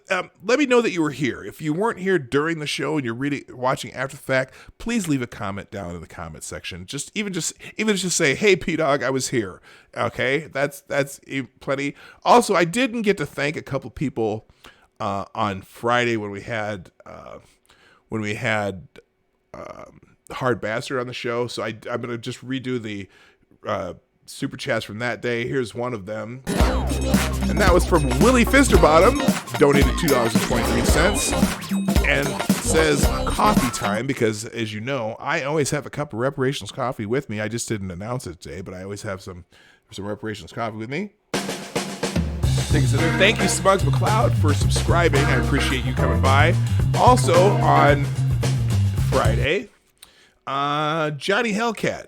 let me know that you were here. If you weren't here during the show and you're watching after the fact, please leave a comment down in the comment section. Just say, hey, PDawg, I was here. Okay, that's plenty. Also, I didn't get to thank a couple people on Friday when we had Hard Bastard on the show. So I'm gonna just redo the super chats from that day. Here's one of them, and that was from Willie Fisterbottom, donated $2.23, and says coffee time, because as you know, I always have a cup of Reparations coffee with me. I just didn't announce it today, but I always have some Reparations coffee with me. Thank you, Smugs McLeod, for subscribing. I appreciate you coming by. Also on Friday, Johnny Hellcat,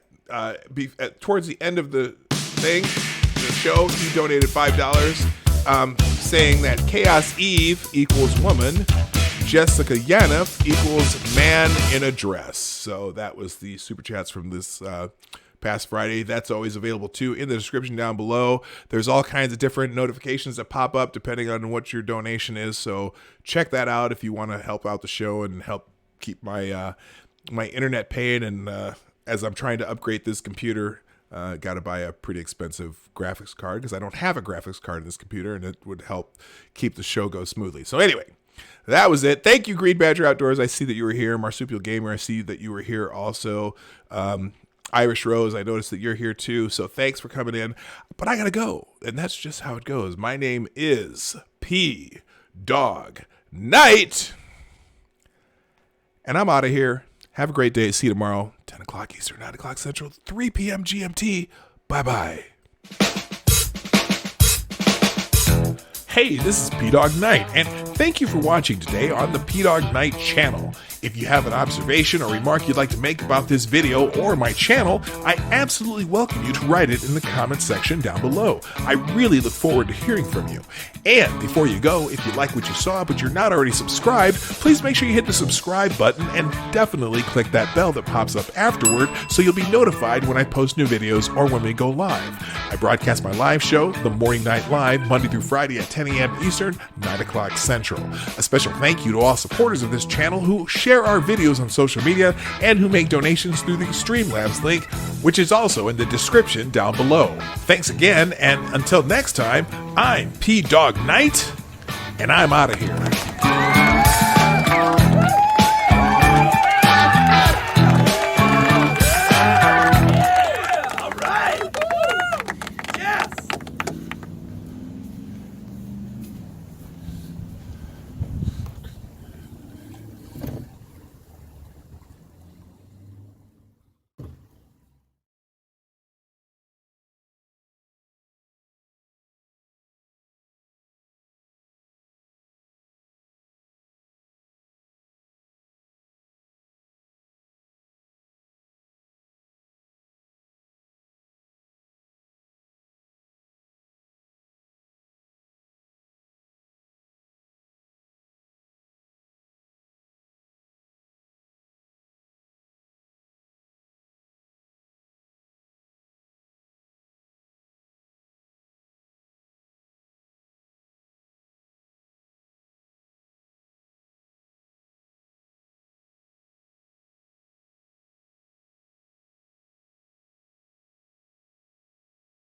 towards the end of the show, he donated $5, saying that Chaos Eve equals woman, Jessica Yanif equals man in a dress. So that was the super chats from this past Friday. That's always available too in the description down below. There's all kinds of different notifications that pop up depending on what your donation is. So check that out if you want to help out the show and help keep my internet paid. And as I'm trying to upgrade this computer, got to buy a pretty expensive graphics card because I don't have a graphics card in this computer, and it would help keep the show go smoothly. So anyway, that was it. Thank you, Green Badger Outdoors. I see that you were here. Marsupial Gamer, I see that you were here also. Irish Rose, I noticed that you're here too. So thanks for coming in. But I got to go. And that's just how it goes. My name is PDawg Night. And I'm out of here. Have a great day. See you tomorrow. 10 o'clock Eastern, 9 o'clock Central, 3 p.m. GMT. Bye-bye. Hey, this is PDawg Night, and thank you for watching today on the PDawg Night channel. If you have an observation or remark you'd like to make about this video or my channel, I absolutely welcome you to write it in the comment section down below. I really look forward to hearing from you. And before you go, if you like what you saw but you're not already subscribed, please make sure you hit the subscribe button and definitely click that bell that pops up afterward so you'll be notified when I post new videos or when we go live. I broadcast my live show, The Morning Night Live, Monday through Friday at 10 a.m. Eastern, 9 o'clock Central. A special thank you to all supporters of this channel who share our videos on social media and who make donations through the Streamlabs link, which is also in the description down below. Thanks again, and until next time, I'm PDawg Night, and I'm out of here.